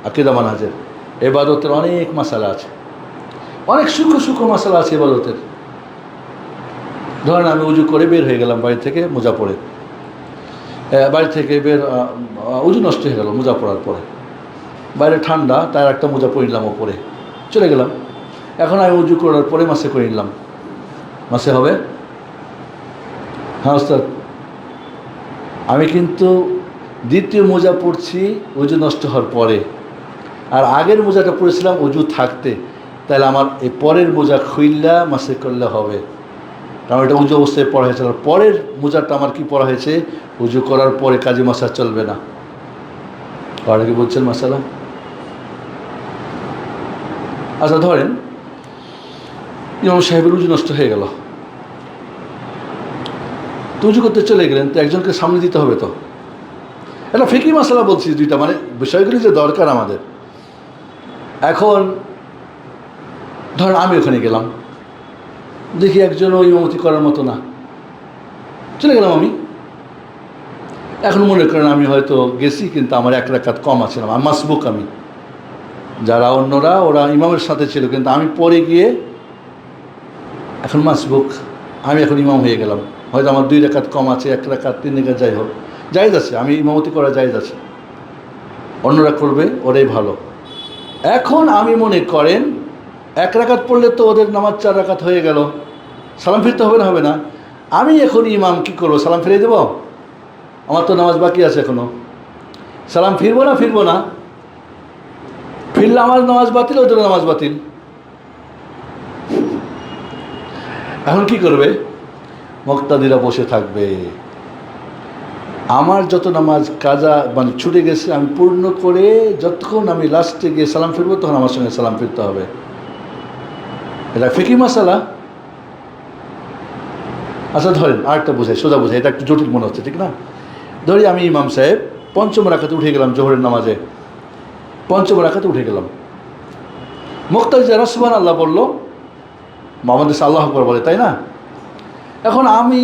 আকীদা মানহাজের। ইবাদতের অনেক মাসালা আছে, অনেক সূক্ষ্ম মাসালা আছে ইবাদতের। ধরেন আমি উজু করে বের হয়ে গেলাম বাড়ি থেকে, মোজা পরে, বাড়ি থেকে উজু নষ্ট হয়ে গেল মোজা পরার পরে, বাইরে ঠান্ডা, তার একটা মোজা পরে নিলাম ওপরে, চলে গেলাম। এখন আমি উজু করার পরে মাসে করে নিলাম, মাসে হবে? হ্যাঁ ওস্তাদ, আমি কিন্তু দ্বিতীয় মোজা পরছি উজু নষ্ট হওয়ার পরে, আর আগের মোজাটা পরেছিলাম উজু থাকতে, তাহলে আমার এই পরের মোজা খুইল্লা মাসে করলে হবে, কারণ এটা উজু অবস্থায় পড়া হয়েছে। আর পরের মোজাটা আমার কি পড়া হয়েছে, উজু করার পরে কাজে মাসা চলবে না। আর কি বলছেন মাসালা? আচ্ছা ধরেন ইমাম সাহেবের উজু নষ্ট হয়ে গেল, তো উজু করতে চলে গেলেন, তো একজনকে সামনে দিতে হবে। তো এটা ফিকি মাসালা বলছি, 2টা মানে বিষয়গুলি যে দরকার আমাদের। এখন ধরেন আমি ওখানে গেলাম, দেখি একজনও ইমামতি করার মতো না, চলে গেলাম আমি। এখন মনে করেন আমি হয়তো গেছি, কিন্তু আমার 1 রাকাত কম আছে, আমি মাসবুক। আমি যারা অন্যরা ওরা ইমামের সাথে ছিল, কিন্তু আমি পরে গিয়ে এখন মাসবুক, আমি এখন ইমাম হয়ে গেলাম। হয়তো আমার 2 রাকাত কম আছে, 1 রাকাত 3 রাকাত, যাই হোক, জায়েজ আছে, আমি ইমামতি করা জায়েজ আছে, অন্যরা করবে, ওরাই ভালো। এখন আমি মনে করেন 1 রাকাত পড়লে তো ওদের নামাজ 4 রাকাত হয়ে গেল, সালাম ফিরতে হবে না? হবে না? আমি এখন ইমাম কি করবো, সালাম ফিরিয়ে দেবো? আমার তো নামাজ বাকি আছে এখনো, সালাম ফিরবো না? ফিরবো না? ফিরলে আমার নামাজ বাতিল, ওদের নামাজ বাতিল। এখন কি করবে? মুক্তাদিরা বসে থাকবে, আমার যত নামাজ কাজা মানে ছুটে গেছে আমি পূর্ণ করে যতক্ষণ আমি লাস্টে গিয়ে সালাম ফিরবো, তখন আমার সঙ্গে সালাম ফিরতে হবে। এটা ফিকি মাসালা। আচ্ছা ধরেন আরেকটা বোঝাই, সোজা বোঝাই, এটা একটু জটিল মনে হচ্ছে, ঠিক না? ধরি আমি ইমাম সাহেব 5ম রাকাতে উঠে গেলাম, জোহরের নামাজে 5ম রাকাতে উঠে গেলাম। মুক্তাদি যারা সুবহানাল্লাহ বললো, আমাদের আল্লাহু আকবার বলে, তাই না? এখন আমি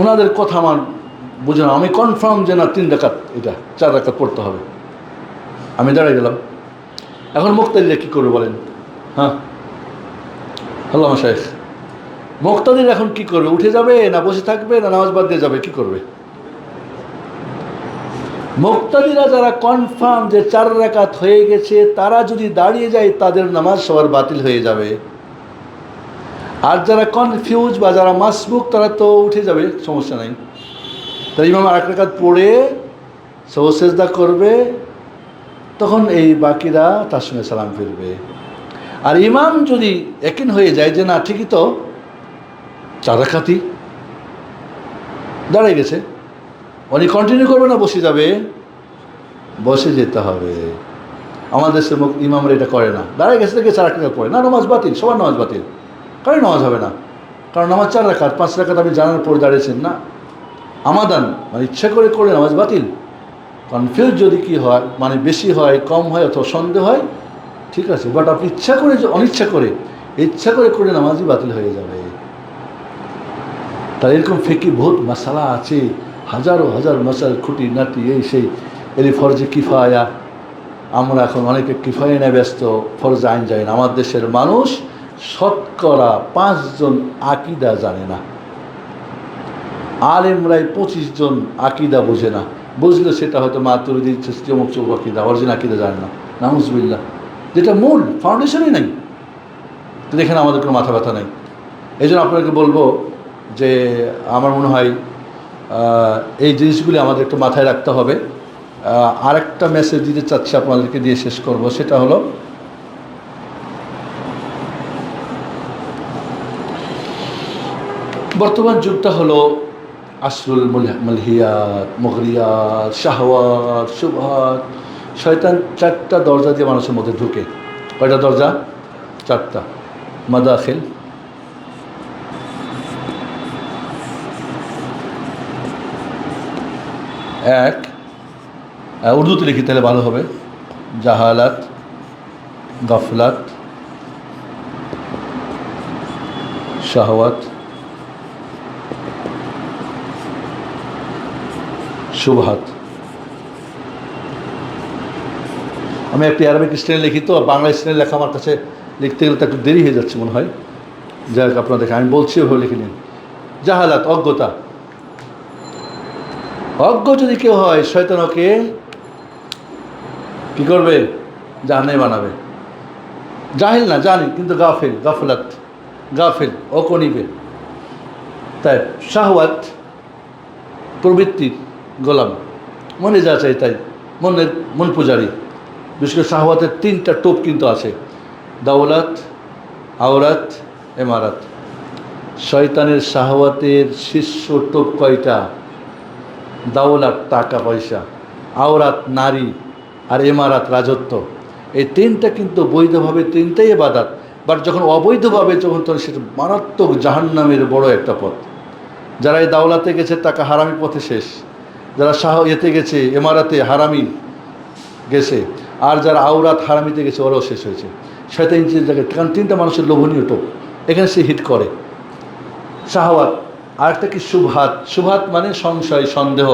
ওনাদের কথা আমার বুঝে না, আমি কনফার্ম যে না 3 রাকাত, এটা 4 রাকাত পড়তে হবে। আমি দাঁড়িয়ে গেলাম, এখন মুক্তাদিরা কী করবে বলেন? হ্যাঁ আল্লাহ শেখ, মুক্তাদির এখন কি করবে? উঠে যাবে, না বসে থাকবে, না নামাজ বাদ দিয়ে যাবে? কি করবে? মুক্তাদিরা যারা কনফার্ম যে 4 রাকাত হয়ে গেছে, তারা যদি দাঁড়িয়ে যায়, তাদের নামাজ সবার বাতিল হয়ে যাবে। আর যারা কনফিউজ বা যারা মাসবুক, তারা তো উঠে যাবে, সমস্যা নাই। তাই ইমাম 1 রাকাত পড়ে সেজদা করবে, তখন এই বাকিরা তার সঙ্গে সালাম ফিরবে। আর ইমাম যদি একিন হয়ে যায় যে না ঠিকই তো 4 রাকাতই, দাঁড়িয়ে গেছে, উনি কন্টিনিউ করবে না বসে যাবে? বসে যেতে হবে। আমাদের দেশে ইমামরা এটা করে না, দাঁড়িয়ে গেছে থেকে 4 রাকাত পড়ে না, নামাজ বাতিল, সবার নামাজ বাতিল। কারণ নামাজ হবে না, কারণ নামাজ 4 রাকাত, 5 রাকাত আপনি জানার পর দাঁড়িয়েছেন না, আমাদান মানে ইচ্ছা করে করলে নামাজ বাতিল। কনফিউজ যদি কি হয়, মানে বেশি হয়, কম হয়, অথবা সন্দেহ হয়, ঠিক আছে, বাট আপনি ইচ্ছা করে, অনিচ্ছা করে, ইচ্ছা করে করলে নামাজই বাতিল হয়ে যাবে। তার এরকম ফিকি বহুত মশালা আছে, হাজারো হাজার মশাল, খুঁটি নাটি, এই সেই। এর ফরজে কিফায়া, আমরা এখন অনেকে কিফায়া নিয়ে ব্যস্ত, ফরজে আইন যায় না। আমার দেশের মানুষ শতকরা 5 জন আকিদা জানে না, আলেমরাই 25 জন আকিদা বোঝে না। বুঝলো সেটা হয়তো মাতুরিদি চমক চৌক আকিদা, অরিজিনাল আকিদা জানে না, নাউজুবিল্লাহ, যেটা মূল ফাউন্ডেশনই নাই। তো দেখেন আমাদের কোনো মাথা ব্যথা নেই। এই জন্য আপনাকে বলবো যে আমার মনে হয় এই জিনিসগুলি আমাদের একটু মাথায় রাখতে হবে। আরেকটা মেসেজ দিতে চাচ্ছি আপনাদেরকে, দিয়ে শেষ করব, সেটা হলো বর্তমান যুগটা হলো আসরুল মালহিয়াত, মুগরিয়াত, শাহওয়াত, শুবহাত। শয়তান 4টা দরজা দিয়ে মানুষের মধ্যে ঢুকে। কয়টা দরজা? 4টা মাদাখিল। এক, উর্দুতে লিখি তাহলে ভালো হবে, জাহালাত, গাফলাত, শাহওয়াত, শুবহাত। আমি একটি আরবিক স্টাইলে লিখি, তো বাংলা স্টাইলে লেখা আমার কাছে লিখতে গেলে তো একটু দেরি হয়ে যাচ্ছে মনে হয়। যাই হোক আপনার দেখে আমি বলছি ওভাবে লিখে নিন। জাহালাত, অজ্ঞতা। অজ্ঞ যদি কেউ হয়, শয়তান ওকে কী করবে? জাহান্নামী বানাবে। জাহিল না, জানি, কিন্তু গাফিল, গাফলাত, গাফিল, অকনিবে। তাই শাহওয়াত, প্রবৃত্তির গোলাম, মনে যা চাই তাই, মন পূজারি। বিশেষ করে শাহওয়াতের 3টা টোপ কিন্তু আছে, দাওলাত, আওরাত, এমারাত। শয়তানের শাহওয়াতের শীর্ষ টোপ কয়টা? দাওলাত, টাকা পয়সা, আওরাত, নারী, আর এমারাত, রাজত্ব। এই 3টা কিন্তু বৈধভাবে 3টাই ইবাদত, বাট যখন অবৈধভাবে যখন তখন সেটা মারাত্মক জাহান্নামের বড় একটা পথ। যারা এই দাওলাতে গেছে টাকা হারামি পথে শেষ, যারা এতে গেছে এমারাতে হারামি গেছে, আর যারা আওরাত হারামিতে গেছে ওরাও শেষ হয়েছে। শয়তান ইঞ্চের জায়গায়, কারণ 3টা মানুষের লোভনীয় টোপ, এখানে সে হিট করে। শাহওয়াত। আরেকটা কি? শুবহাত। শুবহাত মানে সংশয়, সন্দেহ।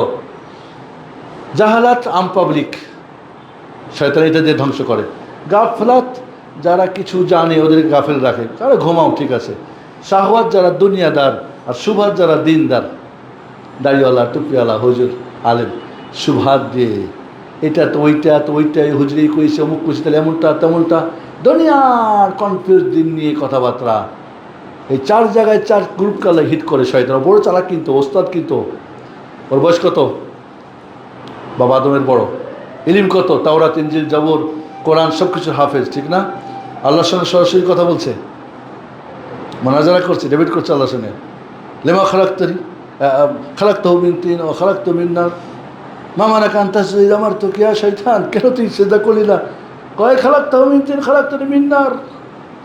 জাহালাত, পাবলিক, শয়তান এটা দিয়ে ধ্বংস করে। গাফলাত, যারা কিছু জানে ওদের গাফেল রাখে, তারা ঘুমাও, ঠিক আছে। শাহওয়াত যারা দুনিয়াদার, আর শুবহাত যারা দিনদার, দাড়িওয়ালা, টুপিওয়ালা, হুজুর, আলেম। শুবহাত দিয়ে এটা তো ওইটা, তো ওইটাই হুজুরি কইছে, অমুক কইছে, তাহলে এমনটা তেমনটা, দুনিয়ার কনফিউজ দিন নিয়ে কথাবার্তা। এই 4 জায়গায় 4 গ্রুপ কালে হিট করে শয়তান। বড় চালাক কিন্তু, ওস্তাদ কিন্তু। ওর বয়স কত? বাবা আদমের বড়। ইলিম কত? তাওরাত, ইনজিল, জাবুর, কোরআন সব কিছু হাফেজ, ঠিক না? আল্লাহর সঙ্গে সরাসরি কথা বলছে, মোনাজারা করছে, ডেবিট করছে আল্লাহর সঙ্গে। লেমা খালাক্তাহু মিন তিন ও খালাক্তু মিন নার মা মানাকা আন তাসজুদা আমার তো কিয়া শয়তান, কেন তুই সিজদা করলি না? কয় খালাক্তাহু মিন তিন খালাক্তুনি মিন নার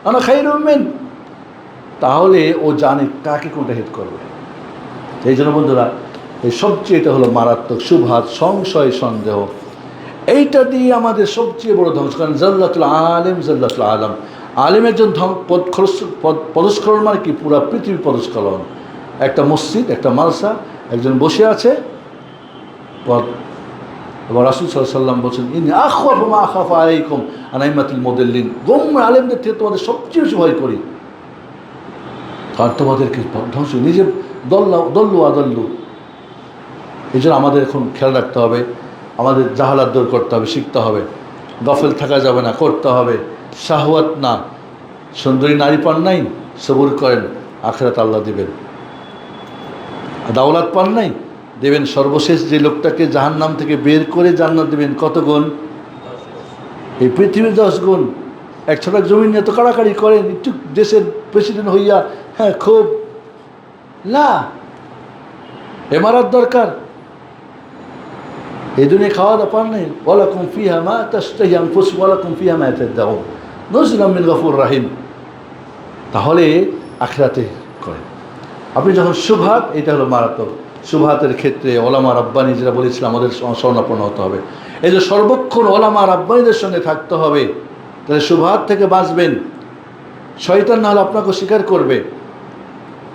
আনা খায়রুম মিন। তাহলে ও জানে কাকে কোনটা হিট করবে। এই জন্য বন্ধুরা, এই সবচেয়ে এটা হলো মারাত্মক শুবহাত, সংশয়, সন্দেহ। এইটা দিয়ে আমাদের সবচেয়ে বড় ধ্বংস। কারণ জাল্লাতুল আলেম, জাল্লাতুল আলম, আলেম একজন পদস্খলন মানে কি? পুরা পৃথিবী পদস্খলন। একটা মসজিদ, একটা মালসা, একজন বসে আছে পদ। এবং রাসূল সাল্লাল্লাহু আলাইহি ওয়াসাল্লাম বলছেন, ইন্নী আখাফু মা আখাফু আলাইকুম আন আইম্মাতিল মুদিল্লিন। গোমরা আলেমদের থেকে তোমাদের সবচেয়ে বেশি ভয় করি, কারণ তোমাদেরকে ধ্বংস, নিজে দল্লু আদল্লু। এই জন্য আমাদের এখন খেয়াল রাখতে হবে, আমাদের জাহালাত দূর করতে হবে, শিখতে হবে। গফল থাকা যাবে না, করতে হবে। শাহওয়াত না, সুন্দরী নারী পান নাই, সবুর করেন, আখিরাত আল্লাহ দিবেন। দাওলাত পান নাই, দেবেন। সর্বশেষ যে লোকটাকে জাহান্নাম থেকে বের করে জান্নাত দেবেন, কত গুণ? এই পৃথিবীর 10 গুণ। 1 ছোট জমি নিয়ে তো কাড়াকাড়ি করেন, একটু দেশের প্রেসিডেন্ট হইয়া, হ্যাঁ খুব না, এমারাত দরকার। এই দুনিয়া খাওয়া দাওয়া পান নাই, ওয়ালাকুম ফিহা মা তাশতাহি আনফুসুকুম ওয়ালাকুম ফিহা মা তাদাউন নুজুলাম মিন গফুর রাহিম। তাহলে আখিরাতে করেন। আপনি যখন শুবহাত, এটা হলো মারাত্মক। শুবহাতের ক্ষেত্রে ওলামা রাব্বানি যেটা বলেছিলাম, আমাদের স্মরণাপন্ন হতে হবে। এই যে সর্বক্ষণ ওলামা রাব্বানিদের সঙ্গে থাকতে হবে, তাহলে শুবহাত থেকে বাঁচবেন। শয়তান না হলে আপনাকে স্বীকার করবে।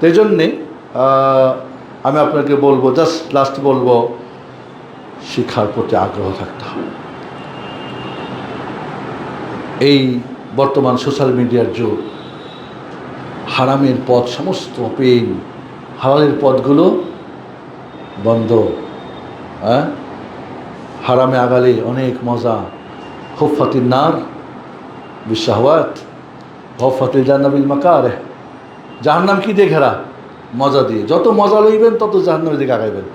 এই জন্যে আমি আপনাকে বলবো, জাস্ট লাস্ট বলবো, শিক্ষার প্রতি আগ্রহ থাকতে হবে। এই বর্তমান সোশ্যাল মিডিয়ার যুগ, হারামের পথ সমস্ত ওপেন, হালালের পথগুলো বন্ধ। হ্যাঁ, হারামে আগালে অনেক মজা। হুফাতিন নার বিশাহওয়াত হুফাতিল জান্নাত বিল মাকারিহ। জাহান্নাম কি দিয়ে ঘেরা? মজা দিয়ে। যত মজা লইবেন তত জাহান্নামের দিকে আগাইবেন।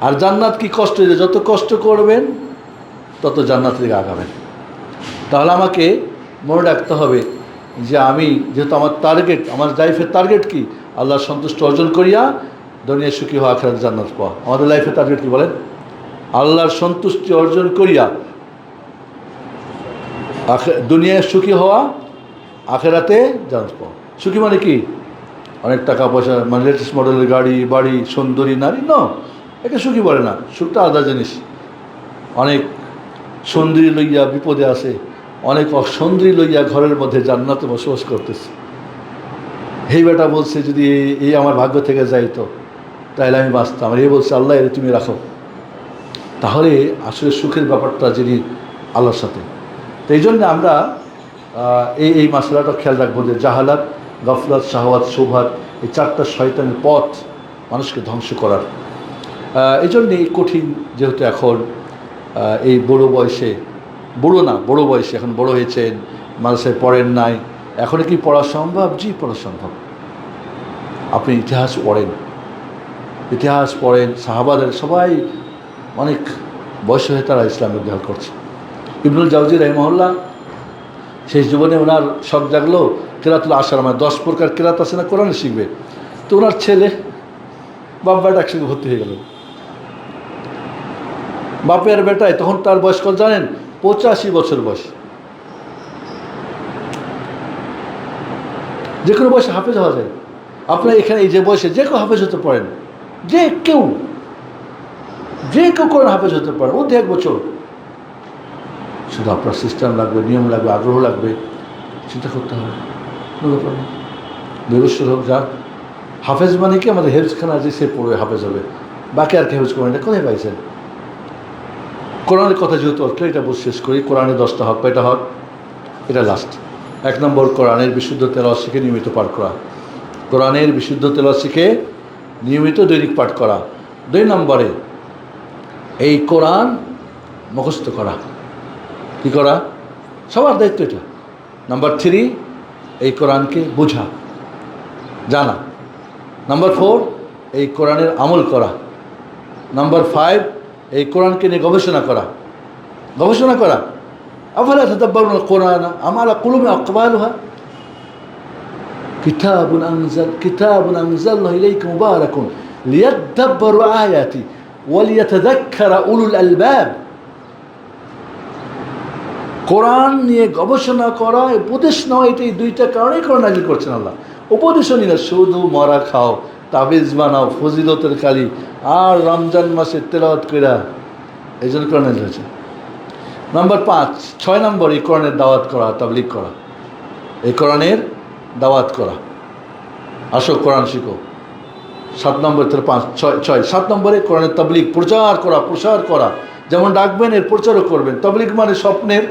আর জান্নাত কি কষ্ট দিয়ে, যত কষ্ট করবেন তত জান্নাতের দিকে আগাবেন। তাহলে আমাকে মনে রাখতে হবে যে আমি যেহেতু আমার টার্গেট, আমার লাইফের টার্গেট কি? আল্লাহর সন্তুষ্ট অর্জন করিয়া দুনিয়া সুখী হওয়া, আখিরাতে জান্নাত পাওয়া। আমাদের লাইফের টার্গেট কি বলেন? আল্লাহর সন্তুষ্টি অর্জন করিয়া দুনিয়ায় সুখী হওয়া, আখিরাতে জান্নাত পাওয়া। সুখী মানে কি? অনেক টাকা পয়সা, মানে লেটেস্ট মডেলের গাড়ি, বাড়ি, সুন্দরী নারী? ন, একে সুখী বলে না। সুখটা আলাদা জিনিস। অনেক সুন্দরী লইয়া বিপদে আছে, অনেক অসুন্দরী লইয়া ঘরের মধ্যে জান্নাতে বসবাস করতেছে। এই বেটা বলছে যদি এই আমার ভাগ্য থেকে যাইতো তাহলে আমি বাঁচতাম। আর এই বলছে আল্লাহ এর তুমি রাখো। তাহলে আসলে সুখের ব্যাপারটা যিনি আল্লাহর সাথে। তো এই জন্য আমরা এই মাসলাটা খেয়াল রাখবো যে জাহালাত, গফলাত, শাহওয়াত, শুবহাত, এই চারটা শয়তানের পথ মানুষকে ধ্বংস করার। এই জন্যে কঠিন, যেহেতু এখন এই বড় বয়সে, বুড়ো না, বড় বয়সে, এখন বড় হয়েছেন, মাদ্রাসায় পড়েন নাই, এখন কি পড়া সম্ভব? জি, পড়া সম্ভব। আপনি ইতিহাস পড়েন, সাহাবাদের সবাই অনেক বয়স হয়ে তারা ইসলাম গ্রহণ করছে। ইবনুল জাওজি রাহিমাহুল্লাহ শেষ জীবনে ওনার শখ জাগলো কেরাতুল আশার, মানে 10 প্রকার কেরাত আছে না, কোরআন শিখবে। তো ওনার ছেলে বাপ্পাটা একসঙ্গে ভর্তি হয়ে গেল। বাপের বেটায় তখন তার বয়স কত জানেন? 85 বছর বয়স। যে কোনো বয়সে হাফেজ হওয়া যায়। আপনার এখানে এই যে বয়সে যে কেউ হাফেজ হতে পারেন, যে কেউ কোরআন হাফেজ হতে পারেন। ও 1 বছর। শুধু আপনার সিস্টেম লাগবে, নিয়ম লাগবে, আগ্রহ লাগবে, চিন্তা করতে হবে। ব্যবস্থা হোক যা। হাফেজ মানে কি? আমাদের হেফজখানা যে সে পড়বে হাফেজ হবে, বাকি আর কে হেফজ করেন? এটা কোথায় পাইছেন? কোরআনের কথা যেহেতু আসলে এটা শেষ করি। কোরআনে 10টা হক, কয়টা হক? এটা লাস্ট। 1 নম্বর, কোরআনের বিশুদ্ধ তেলাওয়াত শিখে নিয়মিত পাঠ করা। কোরআনের বিশুদ্ধ তেলাওয়াত শিখে নিয়মিত দৈনিক পাঠ করা। 2 নম্বরে এই কোরআন মুখস্থ করা। কী করা? সবার দায়িত্ব এটা। নাম্বার 3, এই কোরআনকে বোঝা, জানা। নাম্বার 4, এই কোরআনের আমল করা। নাম্বার 5, এই কোরআনকে নিয়ে গবেষণা করা। আফালা তাদাব্বারুনাল কোরআন আম আলা কুলুবিন আকফালুহা। কিতাবুন আনজালনাহু ইলাইকা মুবারাকুন লিয়াদাব্বারু আয়াতি ওয়া লিয়াতাযাক্কারা উলুল আলবাব। কোরআন নিয়ে গবেষণা করা, উপদেশ নেওয়া, এটাই 2টা কারণেই কোরআন নাযিল করছেন আল্লাহ। উপদেশও নিয়ে শুধু মরা খাও, তাবিজ বানাও, ফজিলতের কালি, আর রমজান মাসে তেলাওয়াত কইরা, এই জন্য কোরআন নাযিল হয়েছে। নাম্বার 6 নম্বর, এই কোরআনের দাওয়াত করা, তাবলীগ করা। এই কোরআনের দাওয়াত করা, আসো কোরআন শিখো। 7 নম্বর, 7 নম্বরে কোরআনের তাবলীগ, প্রচার করা। যেমন ডাকবেন, এর প্রচারও করবেন। তাবলীগ মানে স্বপ্নের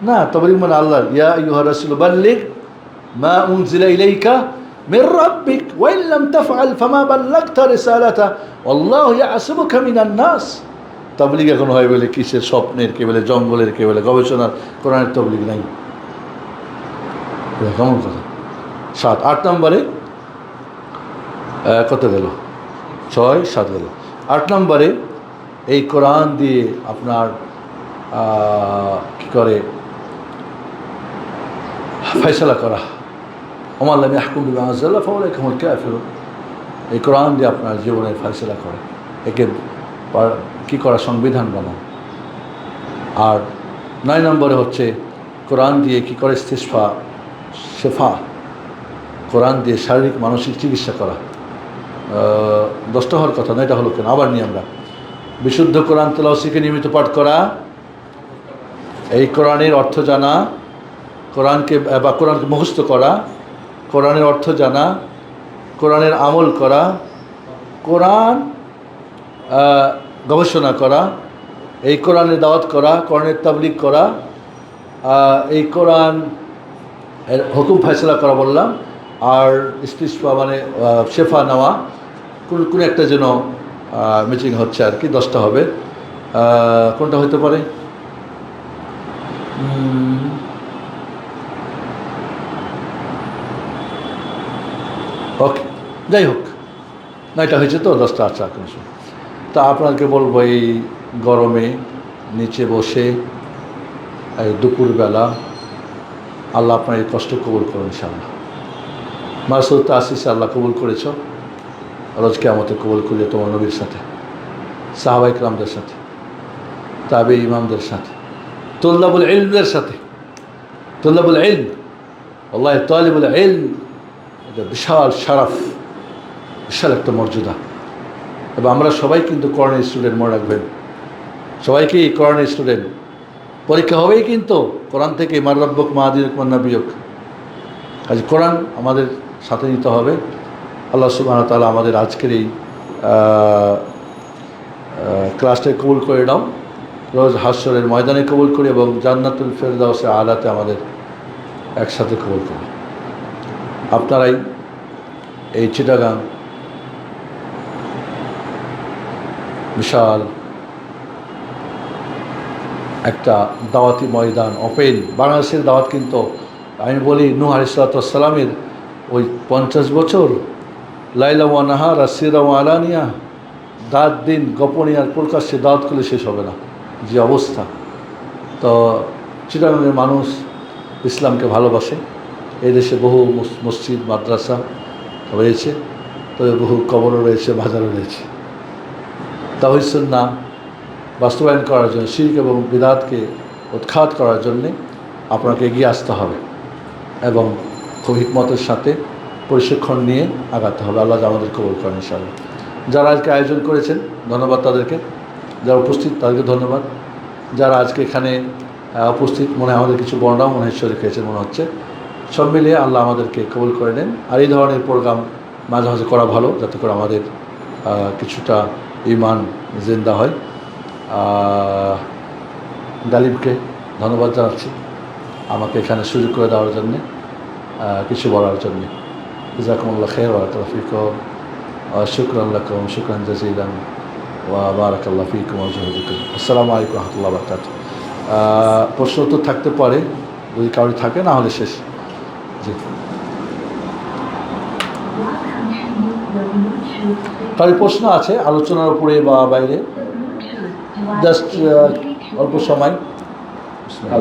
না, তাবলীগ মানে আল্লাহ। ইয়া আইয়ুহা রাসূল বাল্লিগ মা উনজিলা ইলাইকা মির রাব্বিক ওয়া ইন লাম তাফআল ফামা বাল্লাগতা রিসালাতা ওয়াল্লাহু ইয়াসিমুকা মিনান নাস। তাবলীগ এখন হয় বলে কিসের? স্বপ্নের, কে বলে জঙ্গলের, কে বলে গবেষণার। কোরআনের তাবলীগ নাই। কেমন কথা? 8 নম্বরে কত গেল? 6, 7 গেল। 8 নম্বরে এই কোরআন দিয়ে আপনার কি করে? ফয়সালা করা। ওমা লাম ইয়াহকুম বিমা আনজালাল্লাহু ফাউলাইকা হুমুল কাফিরুন। এই কোরআন দিয়ে আপনার জীবনের ফয়সালা করে, একে কি করা? সংবিধান বানানো। আর 9 নম্বরে হচ্ছে কোরআন দিয়ে কি করে? শেফা। কোরআন দিয়ে শারীরিক মানসিক চিকিৎসা করা। 10টা হওয়ার কথা না, এটা হলো কেন? আবার নিয়ে আমরা বিশুদ্ধ কোরআন তেলাওয়াত শিখে নিয়মিত পাঠ করা, এই কোরআনের অর্থ জানা, কোরআনকে মুখস্থ করা, কোরআনের অর্থ জানা, কোরআনের আমল করা, কোরআন গবেষণা করা, এই কোরআনের দাওয়াত করা, কোরআনের তাবলীগ করা, এই কোরআন হুকুম ফয়সালা করা বললাম। আর ইস্তিশফা মানে শেফা নেওয়া, কোন একটা যেন মিটিং হচ্ছে আর কি, 10টা হবে। কোনটা হতে পারে? ওকে, যাই হোক, 9টা হয়েছে তো, 10টা আছে এখন। তা আপনাকে বলবো, এই গরমে নিচে বসে এই দুপুরবেলা আল্লাহ আপনার এই কষ্ট কবুল করুন ইনশাআল্লাহ। মাসুদ আসিসে আল্লাহ কবুল করেছ, রোজ কিয়ামতে কবুল করলে তোমার নবীর সাথে, সাহাবায়ে কেরামদের সাথে, তাবে ইমামদের সাথে, তুল্লাবুল ইলমদের সাথে। তুল্লাবুল ইলম, আল্লাহ তালিবুল ইলম, এটা বিশাল শারাফ, বিশাল একটা মর্যাদা। এবং আমরা সবাই কিন্তু কোরআনের স্টুডেন্ট, মনে রাখবেন, সবাইকেই কোরআনের স্টুডেন্ট। পরীক্ষা হবেই কিন্তু কোরআন থেকে, মার রব্বুক মা দিনুক মান নাবিয়ুক। কাজে কোরআন আমাদের সাথে নিতে হবে। আল্লাহ সুবহানাহু ওয়া তাআলা আমাদের আজকের এই ক্লাসটাকে কবুল করে নাও, রোজ হাশরের ময়দানে কবুল করি, এবং জান্নাতুল ফেরদাউসে আলাতে আমাদের একসাথে কবুল করি। আপনারাই এই চিটাগাং বিশাল একটা দাওয়াতি ময়দান, ওপেন। বাংলাদেশের দাওয়াত কিন্তু আমি বলি, নূহ আলাইহিস সালামের ওই 50 বছর লাইলা ওয়া নাহার আর সিরা ওয়া আলানিয়া, রাত দিন গোপনে আর প্রকাশ্যে দাওয়াত করলে শেষ হবে না, যে অবস্থা। তো চিটাগাংয়ের মানুষ ইসলামকে ভালোবাসে। এই দেশে বহু মসজিদ মাদ্রাসা রয়েছে, তবে বহু কবরও রয়েছে, বাজারও রয়েছে। তাওহীদ সুন্নাহ বাস্তবায়ন করার জন্য, শিরক এবং বিদআতকে উৎখাত করার জন্যে আপনাকে এগিয়ে আসতে হবে এবং খুব হিকমতের সাথে প্রশিক্ষণ নিয়ে আগাতে হবে। আল্লাহ আমাদের কবুল করেন ইনশাআল্লাহ। যারা আজকে আয়োজন করেছেন, ধন্যবাদ তাদেরকে। যারা উপস্থিত তাদেরকে ধন্যবাদ। যারা আজকে এখানে উপস্থিত, মনে হয় আমাদের কিছু বর্ণাও মনে হয় শরীর খেয়েছেন মনে হচ্ছে। সব মিলিয়ে আল্লাহ আমাদেরকে কবুল করে নেন। আর এই ধরনের প্রোগ্রাম মাঝে মাঝে করা ভালো, যাতে করে আমাদের কিছুটা ঈমান জিন্দা হয়। গালিবকে ধন্যবাদ জানাচ্ছি আমাকে এখানে সুযোগ করে দেওয়ার জন্যে, কিছু বলার জন্যে। জাযাকুমুল্লাহু খাইরান ওয়া বারাকাল্লাহু ফীকুম ওয়া শুকরান লাকুম শুকরান জাযীলান ওয়া বারাকাল্লাহু ফীকুম ওয়া জুহুদিকুম। আসসালামু আলাইকুম ওয়া রাহমাতুল্লাহি ওয়া বারাকাতুহু। প্রশ্ন তো থাকতে পারে, যদি কারোর থাকে, না হলে শেষ। জি, কারোর প্রশ্ন আছে আলোচনার উপরে বা বাইরে? জাস্ট অল্প সময়। আসসালামু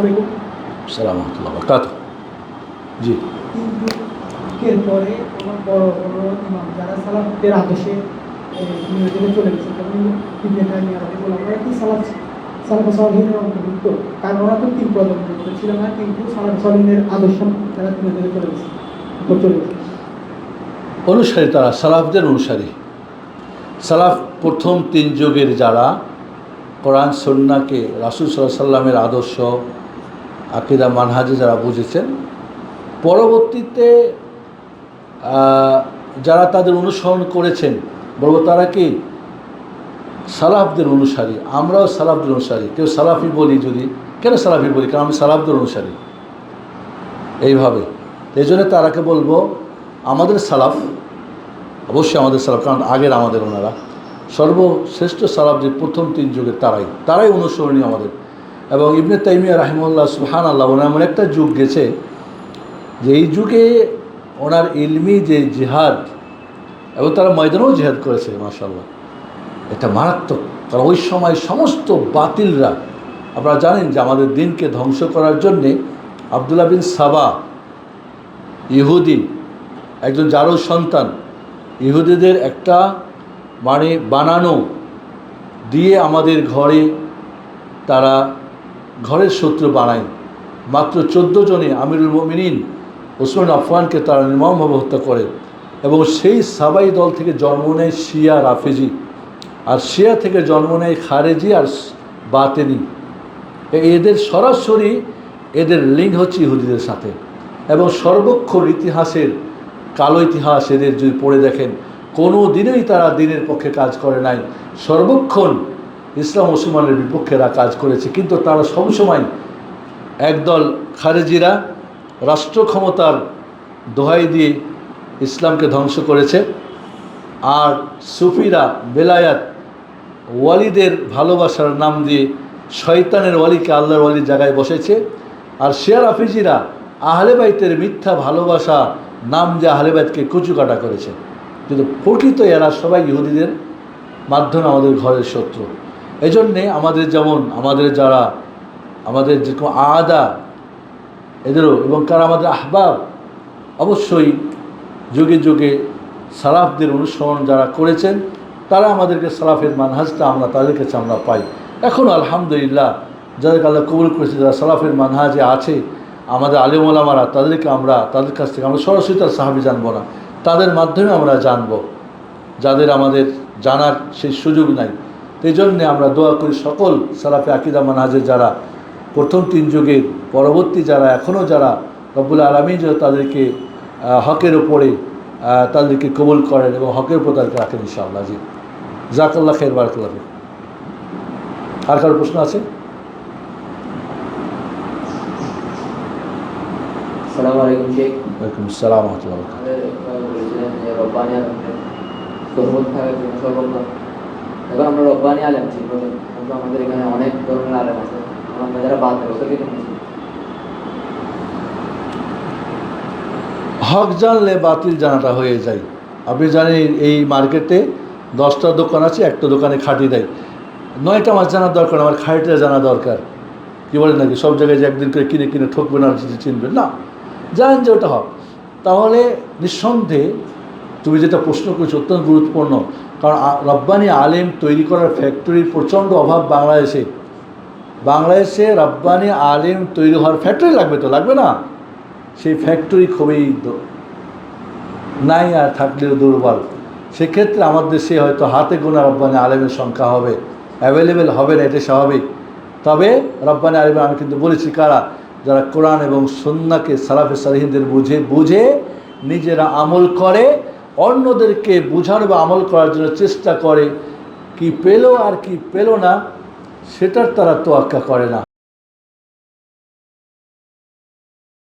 আলাইকুম। আসসালামু আলাইকুম ওয়া বারাকাতুহু। জি, এরপরে আমার বড় বড় ইমাম যারা সালাফের আদেশে নিয়োজিত চলে গেছে, তখন ওরা কি সালাফে সালিহিনের অন্তর্ভুক্ত? কারণ ওরা তো 3 প্রজন্ম ছিল না, কিন্তু সালাফে সালিহিনের আদর্শ যারা নিয়োজিত চলে গেছে, অনুসারী, তারা সালাফদের অনুসারী। সালাফ প্রথম 3 যুগের যারা কোরআন সুন্নাহকে, রাসূল সাল্লাল্লাহু আলাইহি সাল্লামের আদর্শ, আকীদা মানহাজে যারা বুঝেছেন, পরবর্তীতে যারা তাদের অনুসরণ করেছেন, বলবো তারা কি সালাফদের অনুসারী। আমরাও সালাফদের অনুসারী। কেউ সালাফি বলি, যদি কেন সালাফি বলি, কারণ আমি সালাফদের অনুসারী এইভাবে। এই জন্য তারাকে বলবো আমাদের সালাফ, অবশ্যই আমাদের সালাফ, কারণ আগের আমাদের ওনারা সর্বশ্রেষ্ঠ সালাফ যে প্রথম 3 যুগের, তারাই অনুসরণীয় আমাদের। এবং ইবনে তাইমিয়া রাহিমাহুল্লাহ, সুবহানাল্লাহ, ওনার এমন একটা যুগ গেছে যে এই যুগে ওনার ইলমি যে জিহাদ, এবং তারা ময়দানেও জিহাদ করেছে, মাশাআল্লাহ, এটা মারাত্মক। কারণ ওই সময় সমস্ত বাতিলরা, আপনারা জানেন যে আমাদের দিনকে ধ্বংস করার জন্যে আবদুল্লাহ বিন সাবা, ইহুদি, একজন জারজ সন্তান, ইহুদিদের একটা মানে বানানো দিয়ে আমাদের ঘরে, তারা ঘরের শত্রু বানায়। মাত্র 14 জনে আমিরুল মুমিনিন ওসমান আফফানকে তারা নির্মমভাবে হত্যা করে। এবং সেই সাবাই দল থেকে জন্ম নেয় শিয়া রাফেজি, আর শিয়া থেকে জন্ম নেয় খারেজি আর বাতেনি। এদের সরাসরি এদের লিঙ্ক হচ্ছে ইহুদিদের সাথে। এবং সর্বক্ষণ ইতিহাসের, কালো ইতিহাস এদের যদি পড়ে দেখেন, কোনো দিনেই তারা দিনের পক্ষে কাজ করে নাই। সর্বক্ষণ ইসলাম মুসলমানের বিপক্ষেরা কাজ করেছে, কিন্তু তারা সবসময় একদল খারেজিরা রাষ্ট্র ক্ষমতার দোহাই দিয়ে ইসলামকে ধ্বংস করেছে, আর সুফিরা বেলায়াত ওয়ালিদের ভালোবাসার নাম দিয়ে শয়তানের ওয়ালিকে আল্লাহর ওয়ালির জায়গায় বসেছে, আর শিয়া রাফিজিরা আহলে বাইতের মিথ্যা ভালোবাসা নাম দিয়ে আহলে বাইতকে কুচুকাটা করেছে। কিন্তু প্রকৃত এরা সবাই ইহুদিদের মাধ্যমে আমাদের ঘরের শত্রু। এই জন্যে আমাদের যেমন আমাদের যেরকম আদা এদেরও, এবং কারা আমাদের আহবাব, অবশ্যই যুগে যুগে সালাফদের অনুসরণ যারা করেছেন তারা আমাদেরকে সালাফের মানহাজটা আমরা তাদের কাছে আমরা পাই। এখনও আলহামদুলিল্লাহ যাদেরকে আল্লাহ কবুল করেছে, যারা সালাফের মানহাজে আছে, আমাদের আলেম ওলামারা, তাদের কাছ থেকে আমরা সরাসরি তার সাহাবী জানবো না, তাদের মাধ্যমে আমরা জানবো, যাদের আমাদের জানার সেই সুযোগ নাই। এই জন্যে আমরা দোয়া করি সকল সালাফে আকিদা মানহাজের যারা প্রথম 3 যুগের পরবর্তী যারা এখনও যারা রব্বুল আলামিন যারা তাদেরকে হকের ওপরে তাদেরকে কবুল করেন এবং হকের উপর তাদেরকে রাখেন ইনশাআল্লাহ। জি, জাযাকাল্লাহ খাইর, বারাকাল্লাহ ফিক। আর কারো প্রশ্ন আছে? আসসালামু আলাইকুম শেখ। ওয়ালাইকুম আসসালাম ওয়া রাহমাতুল্লাহি ওয়া বারাকাতুহু। আমাদের বলেছিলেন যে রব্বানি আলেমদের সোহবত থাকার জন্য সর্বপ্রথম, এখন আমরা রব্বানি আলেম ছিল, কিন্তু আমাদের এখানে অনেক ধরনের আলেম আছে, আমরা যারা বাদ দেবো সেটা হক জানলে বাতিল জানাটা হয়ে যায়। আপনি জানেন এই মার্কেটে 10টা দোকান আছে, একটা দোকানে খাঁটি দেয়। 9টা মাছ জানার দরকার, আমার খাঁটিটা জানা দরকার। কি বলেন নাকি? সব জায়গায় যে একদিন করে কিনে ঠকবেন আর চিনবেন না, জানেন যে ওটা হক। তাহলে নিঃসন্দেহে তুমি যেটা প্রশ্ন করেছো অত্যন্ত গুরুত্বপূর্ণ, কারণ রব্বানি আলেম তৈরি করার ফ্যাক্টরির প্রচণ্ড অভাব বাংলাদেশে রব্বানি আলেম তৈরি হওয়ার ফ্যাক্টরি লাগবে, তো লাগবে না? সেই ফ্যাক্টরি খুবই নাই, আর থাকলেও দুর্বল। সেক্ষেত্রে আমার দেশে হয়তো হাতে গোনা রব্বানি আলেমের সংখ্যা হবে, অ্যাভেলেবেল হবে না, এটা স্বাভাবিক। তবে রব্বানি আলেম আমি কিন্তু বলেছি কারা, যারা কোরআন এবং সুন্নাহকে সালাফে সালেহিনদের বুঝে নিজেরা আমল করে, অন্যদেরকে বুঝানো বা আমল করার জন্য চেষ্টা করে, কি পেল আর কি পেল না সেটার তারা তোয়াক্কা করে না।